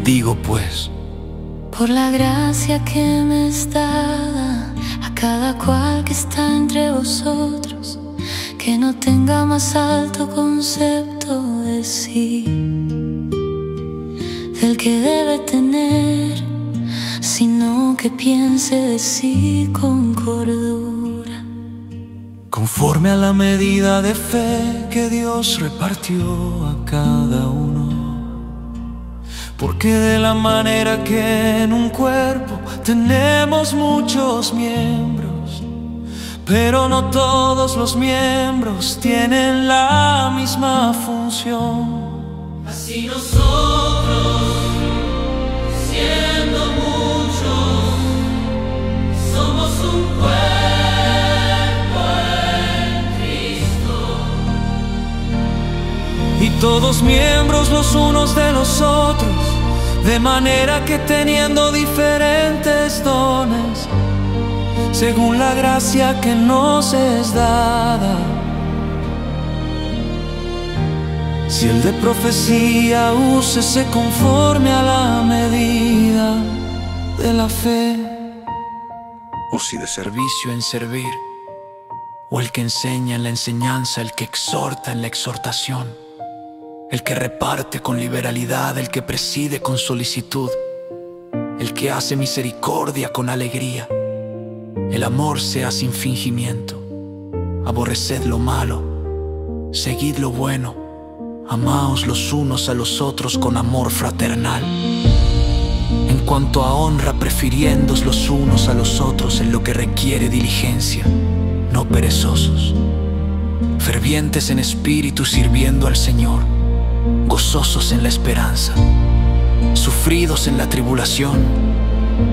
Digo pues, por la gracia que me es dada a cada cual que está entre vosotros, que no tenga más alto concepto de sí del que debe tener, sino que piense de sí con cordura, conforme a la medida de fe que Dios repartió a cada uno. Porque de la manera que en un cuerpo tenemos muchos miembros, pero no todos los miembros tienen la misma función. Así nosotros, siendo muchos, somos un cuerpo en Cristo, y todos miembros los unos de los otros, de manera que teniendo diferentes dones, según la gracia que nos es dada. Si el de profecía, úsese conforme a la medida de la fe. O si de servicio en servir, o el que enseña en la enseñanza, el que exhorta en la exhortación, el que reparte con liberalidad, el que preside con solicitud, el que hace misericordia con alegría. El amor sea sin fingimiento. Aborreced lo malo, seguid lo bueno, amaos los unos a los otros con amor fraternal. En cuanto a honra, prefiriéndoos los unos a los otros en lo que requiere diligencia, no perezosos, fervientes en espíritu, sirviendo al Señor, gozosos en la esperanza, sufridos en la tribulación,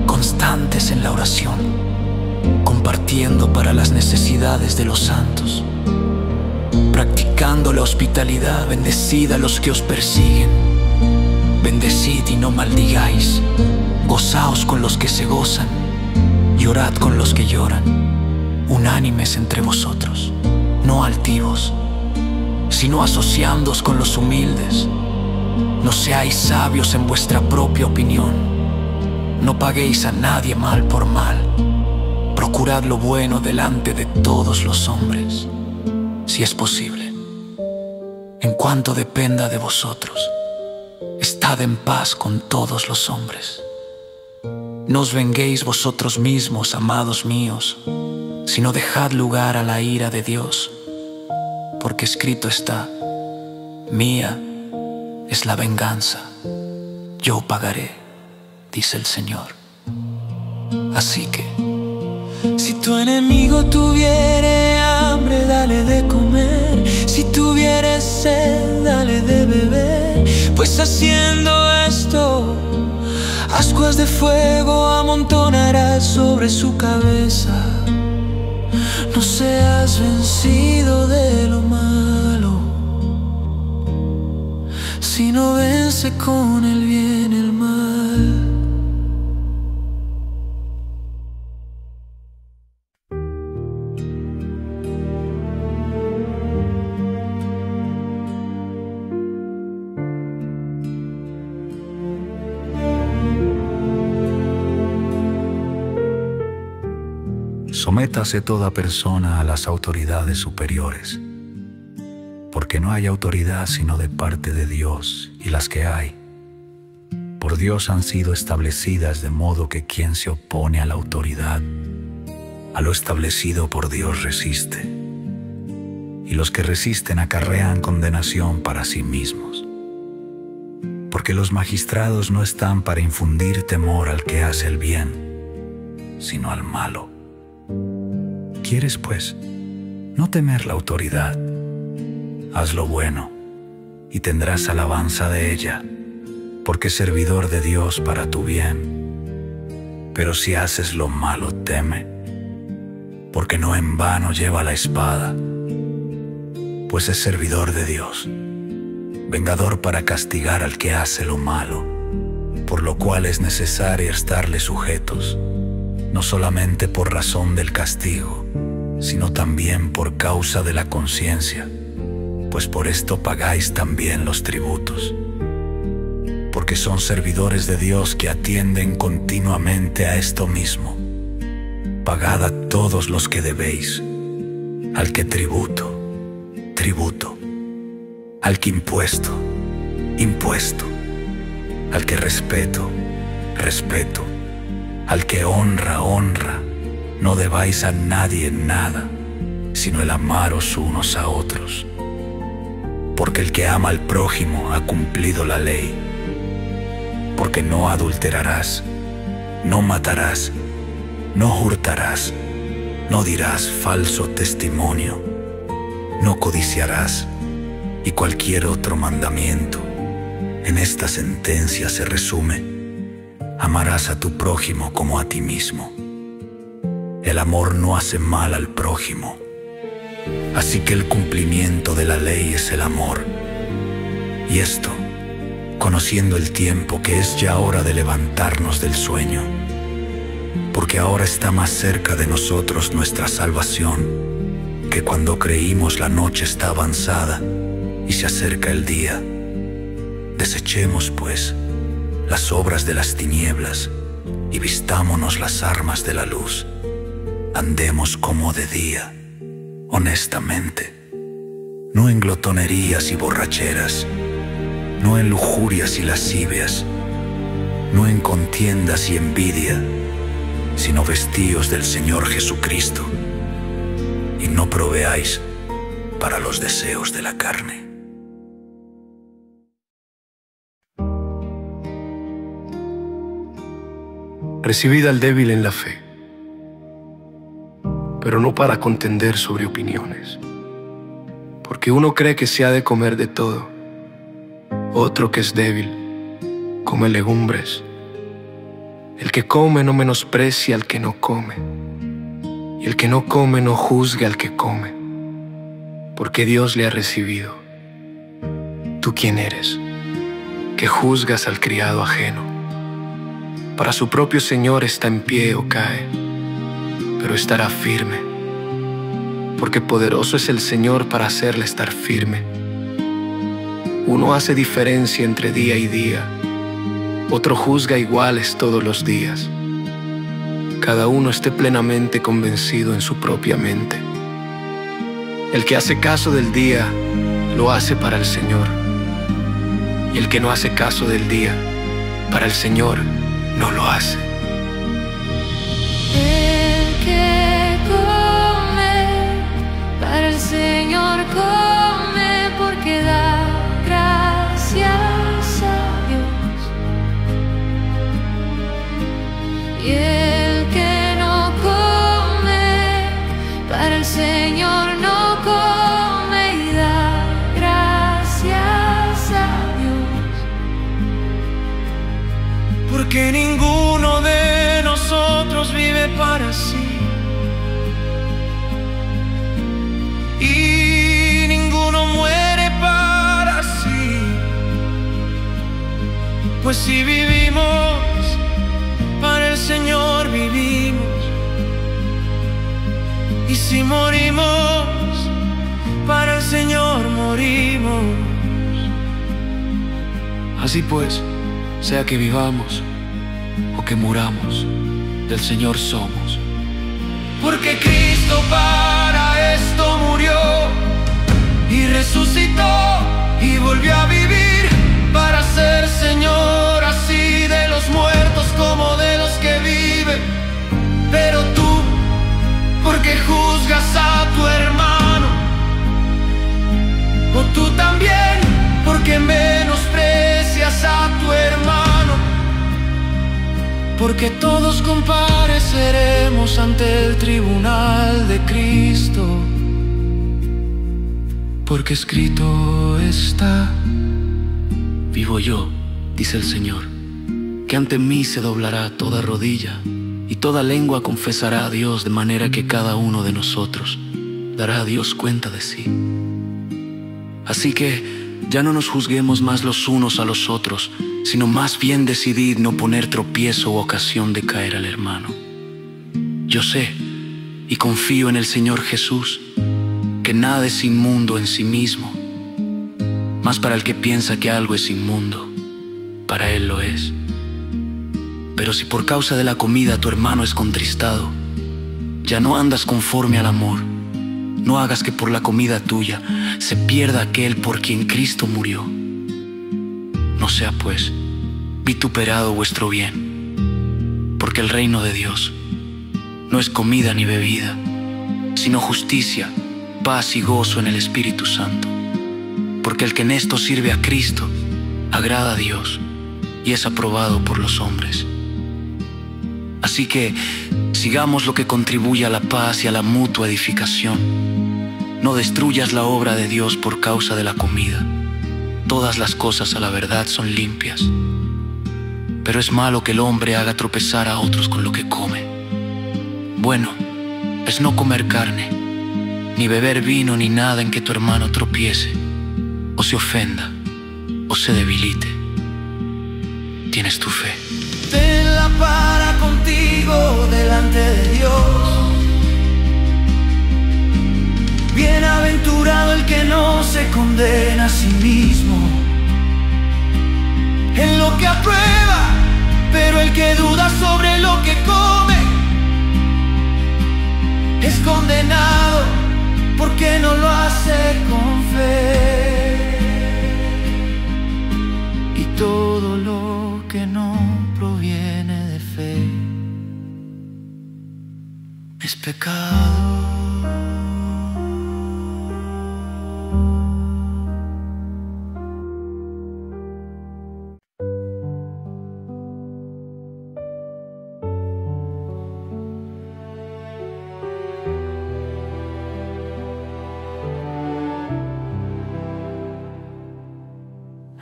constantes en la oración, compartiendo para las necesidades de los santos, practicando la hospitalidad. Bendecid a los que os persiguen, bendecid y no maldigáis, gozaos con los que se gozan, llorad con los que lloran, unánimes entre vosotros, no altivos, sino asociándoos con los humildes. No seáis sabios en vuestra propia opinión, no paguéis a nadie mal por mal, procurad lo bueno delante de todos los hombres, si es posible. En cuanto dependa de vosotros, estad en paz con todos los hombres. No os venguéis vosotros mismos, amados míos, sino dejad lugar a la ira de Dios, porque escrito está: mía es la venganza, yo pagaré, dice el Señor. Así que, si tu enemigo tuviere hambre, dale de comer. Si tuviere sed, dale de beber. Pues haciendo esto, ascuas de fuego amontonarás sobre su cabeza. No seas vencido de lo malo, sino vence con el bien el mal. Sométase toda persona a las autoridades superiores, porque no hay autoridad sino de parte de Dios, y las que hay, por Dios han sido establecidas, de modo que quien se opone a la autoridad, a lo establecido por Dios resiste, y los que resisten acarrean condenación para sí mismos. Porque los magistrados no están para infundir temor al que hace el bien, sino al malo. ¿Quieres, pues, no temer la autoridad? Haz lo bueno, y tendrás alabanza de ella, porque es servidor de Dios para tu bien. Pero si haces lo malo, teme, porque no en vano lleva la espada, pues es servidor de Dios, vengador para castigar al que hace lo malo, por lo cual es necesario estarle sujetos, no solamente por razón del castigo, sino también por causa de la conciencia, pues por esto pagáis también los tributos. Porque son servidores de Dios que atienden continuamente a esto mismo. Pagad a todos los que debéis, al que tributo, tributo, al que impuesto, impuesto, al que respeto, respeto, al que honra, honra. No debáis a nadie nada, sino el amaros unos a otros. Porque el que ama al prójimo ha cumplido la ley. Porque no adulterarás, no matarás, no hurtarás, no dirás falso testimonio, no codiciarás, y cualquier otro mandamiento. En esta sentencia se resume: amarás a tu prójimo como a ti mismo. El amor no hace mal al prójimo. Así que el cumplimiento de la ley es el amor. Y esto, conociendo el tiempo, que es ya hora de levantarnos del sueño, porque ahora está más cerca de nosotros nuestra salvación, que cuando creímos la noche está avanzada y se acerca el día. Desechemos, pues, las obras de las tinieblas y vistámonos las armas de la luz. Andemos como de día, honestamente, no en glotonerías y borracheras, no en lujurias y lascivias, no en contiendas y envidia, sino vestíos del Señor Jesucristo, y no proveáis para los deseos de la carne. Recibid al débil en la fe, pero no para contender sobre opiniones, porque uno cree que se ha de comer de todo, otro que es débil come legumbres. El que come no menosprecia al que no come, y el que no come no juzgue al que come, porque Dios le ha recibido. ¿Tú quién eres, que juzgas al criado ajeno? Para su propio Señor está en pie o cae, pero estará firme, porque poderoso es el Señor para hacerle estar firme. Uno hace diferencia entre día y día, otro juzga iguales todos los días. Cada uno esté plenamente convencido en su propia mente. El que hace caso del día, lo hace para el Señor, y el que no hace caso del día, para el Señor no lo hace. El que come, para el Señor come, porque da gracias a Dios. Y el que no come, para el Señor no come y da gracias a Dios. Porque ninguno de nosotros vive para sí, y ninguno muere para sí. Pues si vivimos, para el Señor vivimos, y si morimos, para el Señor morimos. Así pues, sea que vivamos o que muramos, del Señor somos. Porque Cristo para esto murió y resucitó y volvió a vivir, para ser Señor así de los muertos como de los que viven. Pero tú, porque juzgas a tu hermano, o tú también, porque menosprecias a tu hermano. Porque todos compareceremos ante el tribunal de Cristo. Porque escrito está: vivo yo, dice el Señor, que ante mí se doblará toda rodilla y toda lengua confesará a Dios, de manera que cada uno de nosotros dará a Dios cuenta de sí. Así que ya no nos juzguemos más los unos a los otros, sino más bien decidid no poner tropiezo u ocasión de caer al hermano. Yo sé y confío en el Señor Jesús, que nada es inmundo en sí mismo, mas para el que piensa que algo es inmundo, para él lo es. Pero si por causa de la comida tu hermano es contristado, ya no andas conforme al amor. No hagas que por la comida tuya se pierda aquel por quien Cristo murió. No sea pues vituperado vuestro bien, porque el reino de Dios no es comida ni bebida, sino justicia, paz y gozo en el Espíritu Santo. Porque el que en esto sirve a Cristo agrada a Dios y es aprobado por los hombres. Así que sigamos lo que contribuye a la paz y a la mutua edificación. No destruyas la obra de Dios por causa de la comida. Todas las cosas a la verdad son limpias, pero es malo que el hombre haga tropezar a otros con lo que come. Bueno es no comer carne, ni beber vino, ni nada en que tu hermano tropiece, o se ofenda, o se debilite. Tienes tu fe. Tenla para contigo se condena a sí mismo en lo que aprueba, pero el que duda sobre lo que come es condenado porque no lo hace con fe. Y todo lo que no proviene de fe es pecado.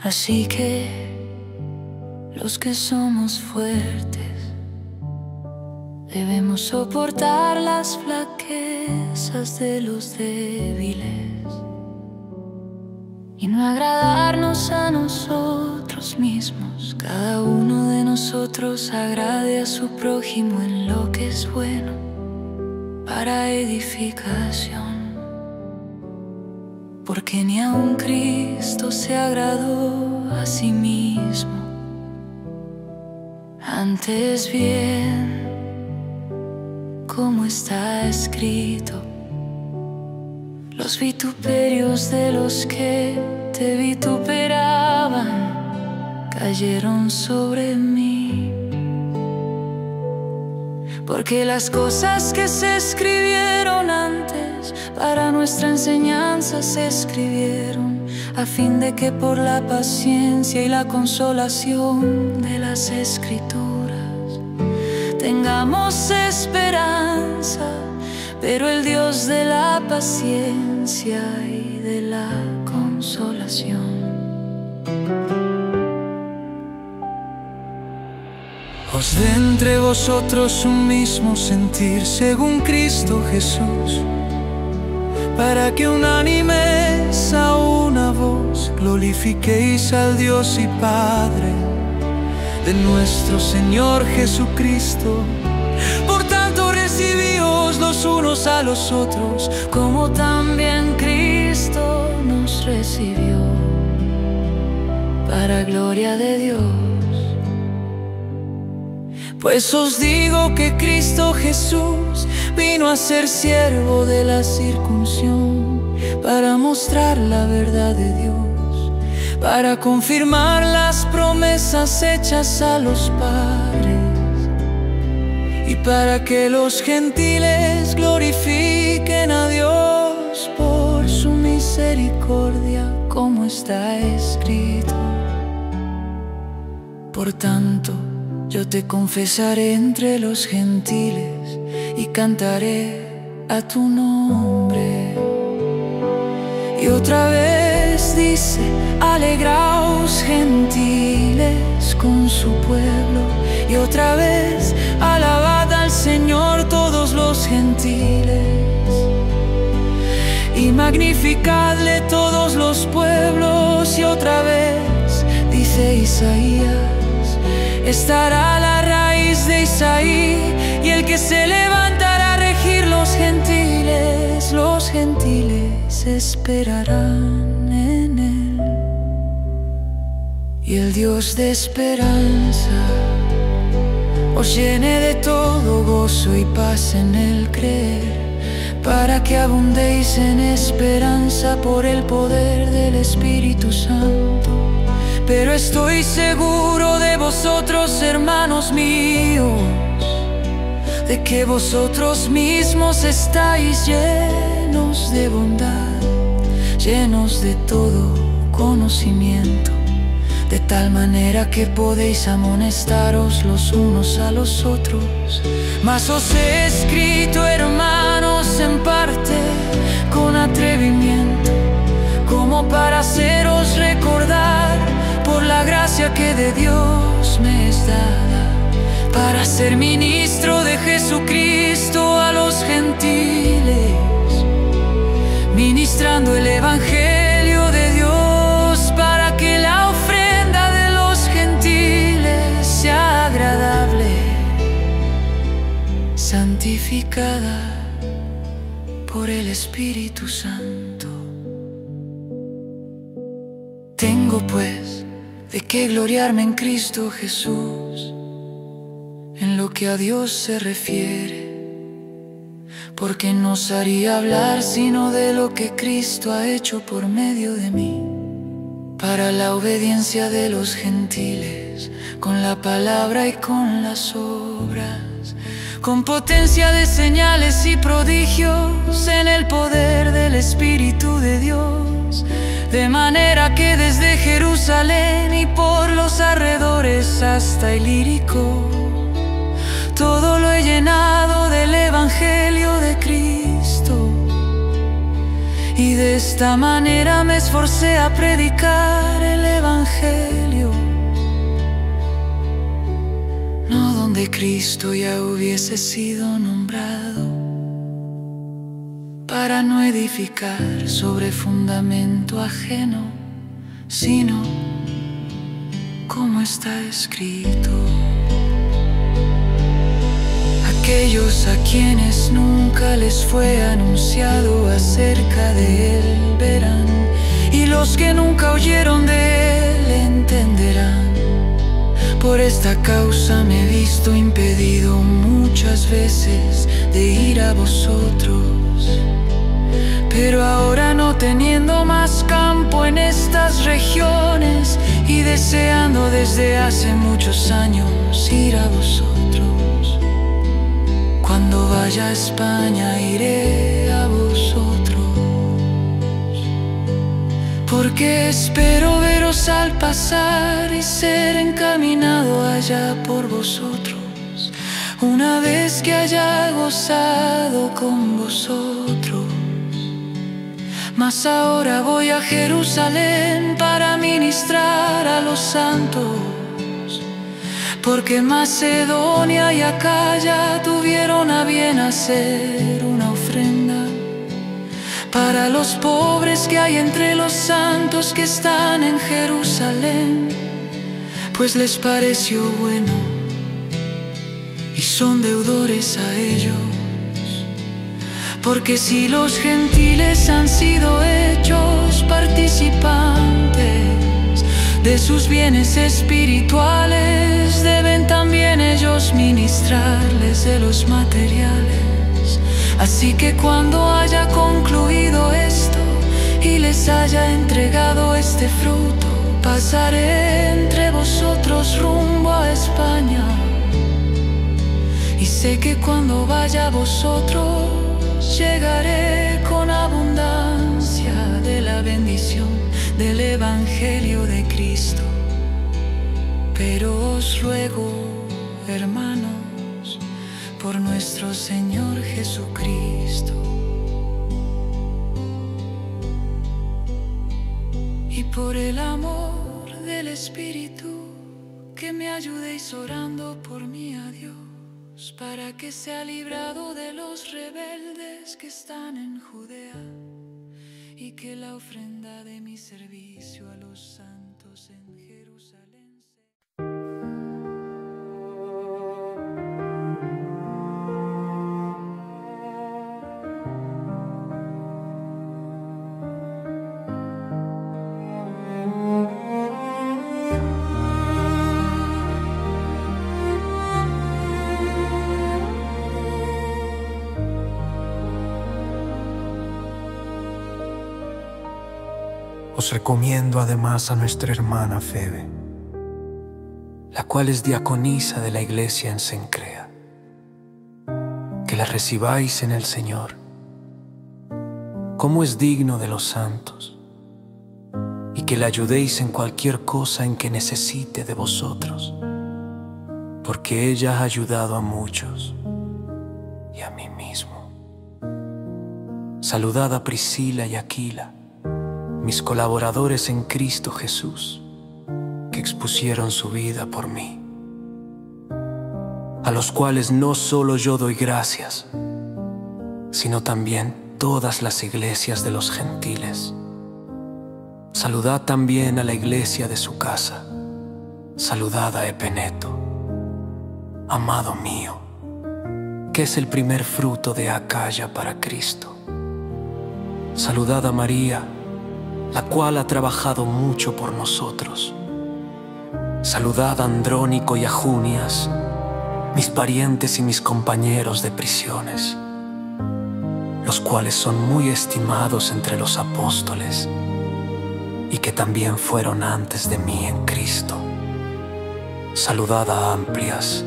Así que los que somos fuertes debemos soportar las flaquezas de los débiles y no agradarnos a nosotros mismos. Cada uno de nosotros agrade a su prójimo en lo que es bueno para edificación. Porque ni aun Cristo se agradó a sí mismo. Antes bien, como está escrito, los vituperios de los que te vituperaban cayeron sobre mí. Porque las cosas que se escribieron antes para nuestra enseñanza se escribieron a fin de que por la paciencia y la consolación de las Escrituras tengamos esperanza. Pero el Dios de la paciencia y de la consolación os dé entre vosotros un mismo sentir según Cristo Jesús, para que unánimes a una voz glorifiquéis al Dios y Padre de nuestro Señor Jesucristo. Por tanto, recibíos los unos a los otros, como también Cristo nos recibió, para gloria de Dios. Pues os digo que Cristo Jesús vino a ser siervo de la circuncisión, para mostrar la verdad de Dios, para confirmar las promesas hechas a los padres, y para que los gentiles glorifiquen a Dios por su misericordia, como está escrito. Por tanto, yo te confesaré entre los gentiles y cantaré a tu nombre. Y otra vez dice: alegraos gentiles con su pueblo. Y otra vez: alabad al Señor todos los gentiles, y magnificadle todos los pueblos. Y otra vez dice Isaías: estará la raíz de Isaí, y el que se levantará a regir los gentiles esperarán en él. Y el Dios de esperanza os llene de todo gozo y paz en el creer, para que abundéis en esperanza por el poder del Espíritu Santo. Pero estoy seguro de vosotros, hermanos míos, de que vosotros mismos estáis llenos de bondad, llenos de todo conocimiento, de tal manera que podéis amonestaros los unos a los otros. Mas os he escrito, hermanos, en parte con atrevimiento, como para haceros recordar por la gracia que de Dios me es dada, para ser ministro de Jesucristo a los gentiles, ministrando el Evangelio de Dios, para que la ofrenda de los gentiles sea agradable, santificada por el Espíritu Santo. tengo pues de qué gloriarme en Cristo Jesús, en lo que a Dios se refiere, porque no osaría hablar sino de lo que Cristo ha hecho por medio de mí, para la obediencia de los gentiles, con la palabra y con las obras, con potencia de señales y prodigios, en el poder del Espíritu de Dios, de manera que desde Jerusalén y por los alrededores hasta Ilírico, todo lo he llenado del Evangelio de Cristo. Y de esta manera me esforcé a predicar el Evangelio, no donde Cristo ya hubiese sido nombrado, para no edificar sobre fundamento ajeno, sino como está escrito. Aquellos a quienes nunca les fue anunciado acerca de él verán, y los que nunca oyeron de él entenderán. Por esta causa me he visto impedido muchas veces de ir a vosotros, pero ahora no teniendo más campo en estas regiones y deseando desde hace muchos años ir a vosotros, cuando vaya a España iré a vosotros, porque espero veros al pasar y ser encaminado allá por vosotros, una vez que haya gozado con vosotros. Mas ahora voy a Jerusalén para ministrar a los santos, porque Macedonia y Acaya tuvieron a bien hacer una ofrenda para los pobres que hay entre los santos que están en Jerusalén, pues les pareció bueno y son deudores a ellos. Porque si los gentiles han sido hechos participantes de sus bienes espirituales, deben también ellos ministrarles de los materiales. Así que cuando haya concluido esto y les haya entregado este fruto, pasaré entre vosotros rumbo a España. Y sé que cuando vaya a vosotros llegaré con abundancia de la bendición del Evangelio de Cristo. Pero os ruego, hermanos, por nuestro Señor Jesucristo y por el amor del Espíritu, que me ayudéis orando por mí a Dios, para que sea librado de los rebeldes que están en Judea, y que la ofrenda de mi servicio a los santos en Jerusalén sea... Os recomiendo además a nuestra hermana Febe, la cual es diaconisa de la iglesia en Cencrea, que la recibáis en el Señor, como es digno de los santos, y que la ayudéis en cualquier cosa en que necesite de vosotros, porque ella ha ayudado a muchos y a mí mismo. Saludad a Priscila y Aquila, mis colaboradores en Cristo Jesús, que expusieron su vida por mí, a los cuales no solo yo doy gracias, sino también todas las iglesias de los gentiles. Saludad también a la iglesia de su casa. Saludad a Epeneto, amado mío, que es el primer fruto de Acaya para Cristo. Saludad a María, la cual ha trabajado mucho por nosotros. Saludad a Andrónico y a Junias, mis parientes y mis compañeros de prisiones, los cuales son muy estimados entre los apóstoles y que también fueron antes de mí en Cristo. Saludad a Amplias,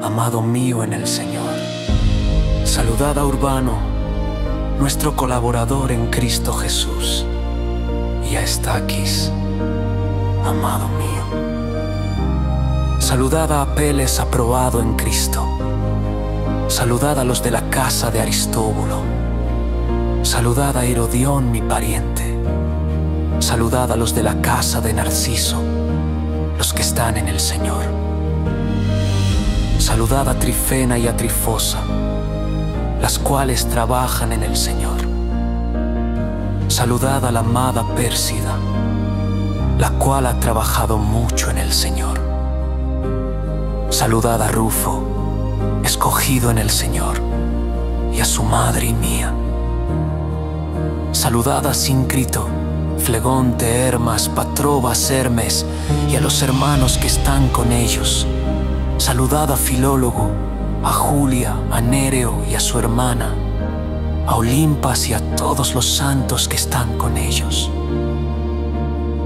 amado mío en el Señor. Saludad a Urbano, nuestro colaborador en Cristo Jesús, y a Estaquis, amado mío. Saludad a Apeles, aprobado en Cristo. Saludad a los de la casa de Aristóbulo. Saludad a Herodión, mi pariente. Saludad a los de la casa de Narciso, los que están en el Señor. Saludad a Trifena y a Trifosa, las cuales trabajan en el Señor. Saludad a la amada Pérsida, la cual ha trabajado mucho en el Señor. Saludad a Rufo, escogido en el Señor, y a su madre y mía. Saludad a Síncrito, Flegonte, Hermas, Patrobas, Hermes, y a los hermanos que están con ellos. Saludad a Filólogo, a Julia, a Néreo y a su hermana, a Olimpas y a todos los santos que están con ellos.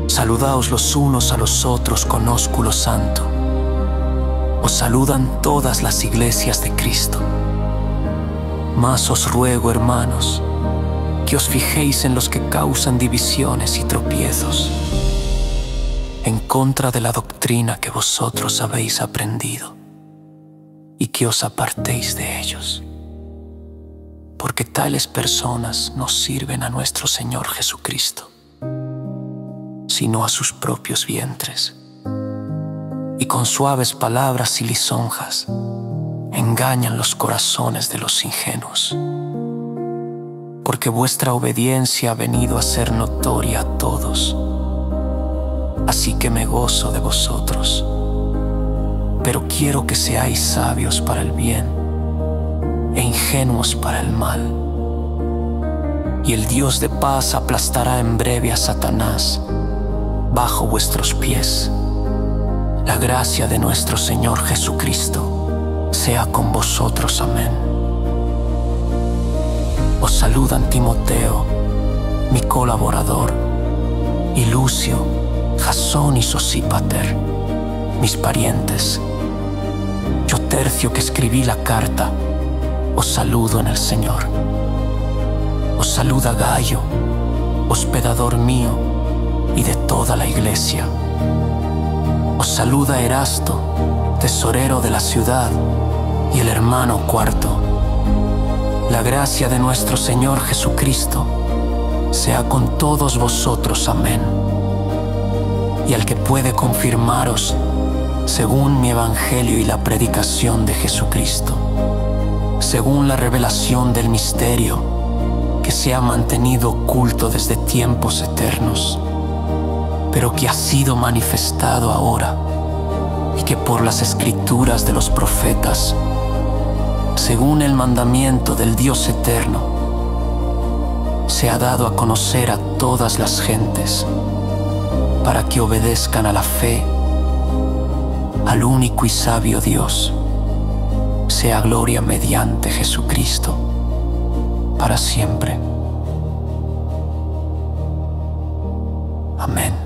Saludaos los unos a los otros con ósculo santo. Os saludan todas las iglesias de Cristo. Mas os ruego, hermanos, que os fijéis en los que causan divisiones y tropiezos, en contra de la doctrina que vosotros habéis aprendido, y que os apartéis de ellos, porque tales personas no sirven a nuestro Señor Jesucristo, sino a sus propios vientres, y con suaves palabras y lisonjas engañan los corazones de los ingenuos. Porque vuestra obediencia ha venido a ser notoria a todos, así que me gozo de vosotros. Pero quiero que seáis sabios para el bien e ingenuos para el mal. Y el Dios de paz aplastará en breve a Satanás bajo vuestros pies. La gracia de nuestro Señor Jesucristo sea con vosotros. Amén. Os saludan Timoteo, mi colaborador, y Lucio, Jasón y Sosípater, mis parientes. Yo, Tercio, que escribí la carta, os saludo en el Señor. Os saluda Gayo, hospedador mío y de toda la iglesia. Os saluda Erasto, tesorero de la ciudad, y el hermano Cuarto. La gracia de nuestro Señor Jesucristo sea con todos vosotros. Amén. Y al que puede confirmaros según mi evangelio y la predicación de Jesucristo, según la revelación del misterio que se ha mantenido oculto desde tiempos eternos, pero que ha sido manifestado ahora, y que por las escrituras de los profetas, según el mandamiento del Dios eterno, se ha dado a conocer a todas las gentes, para que obedezcan a la fe, al único y sabio Dios, sea gloria mediante Jesucristo, para siempre. Amén.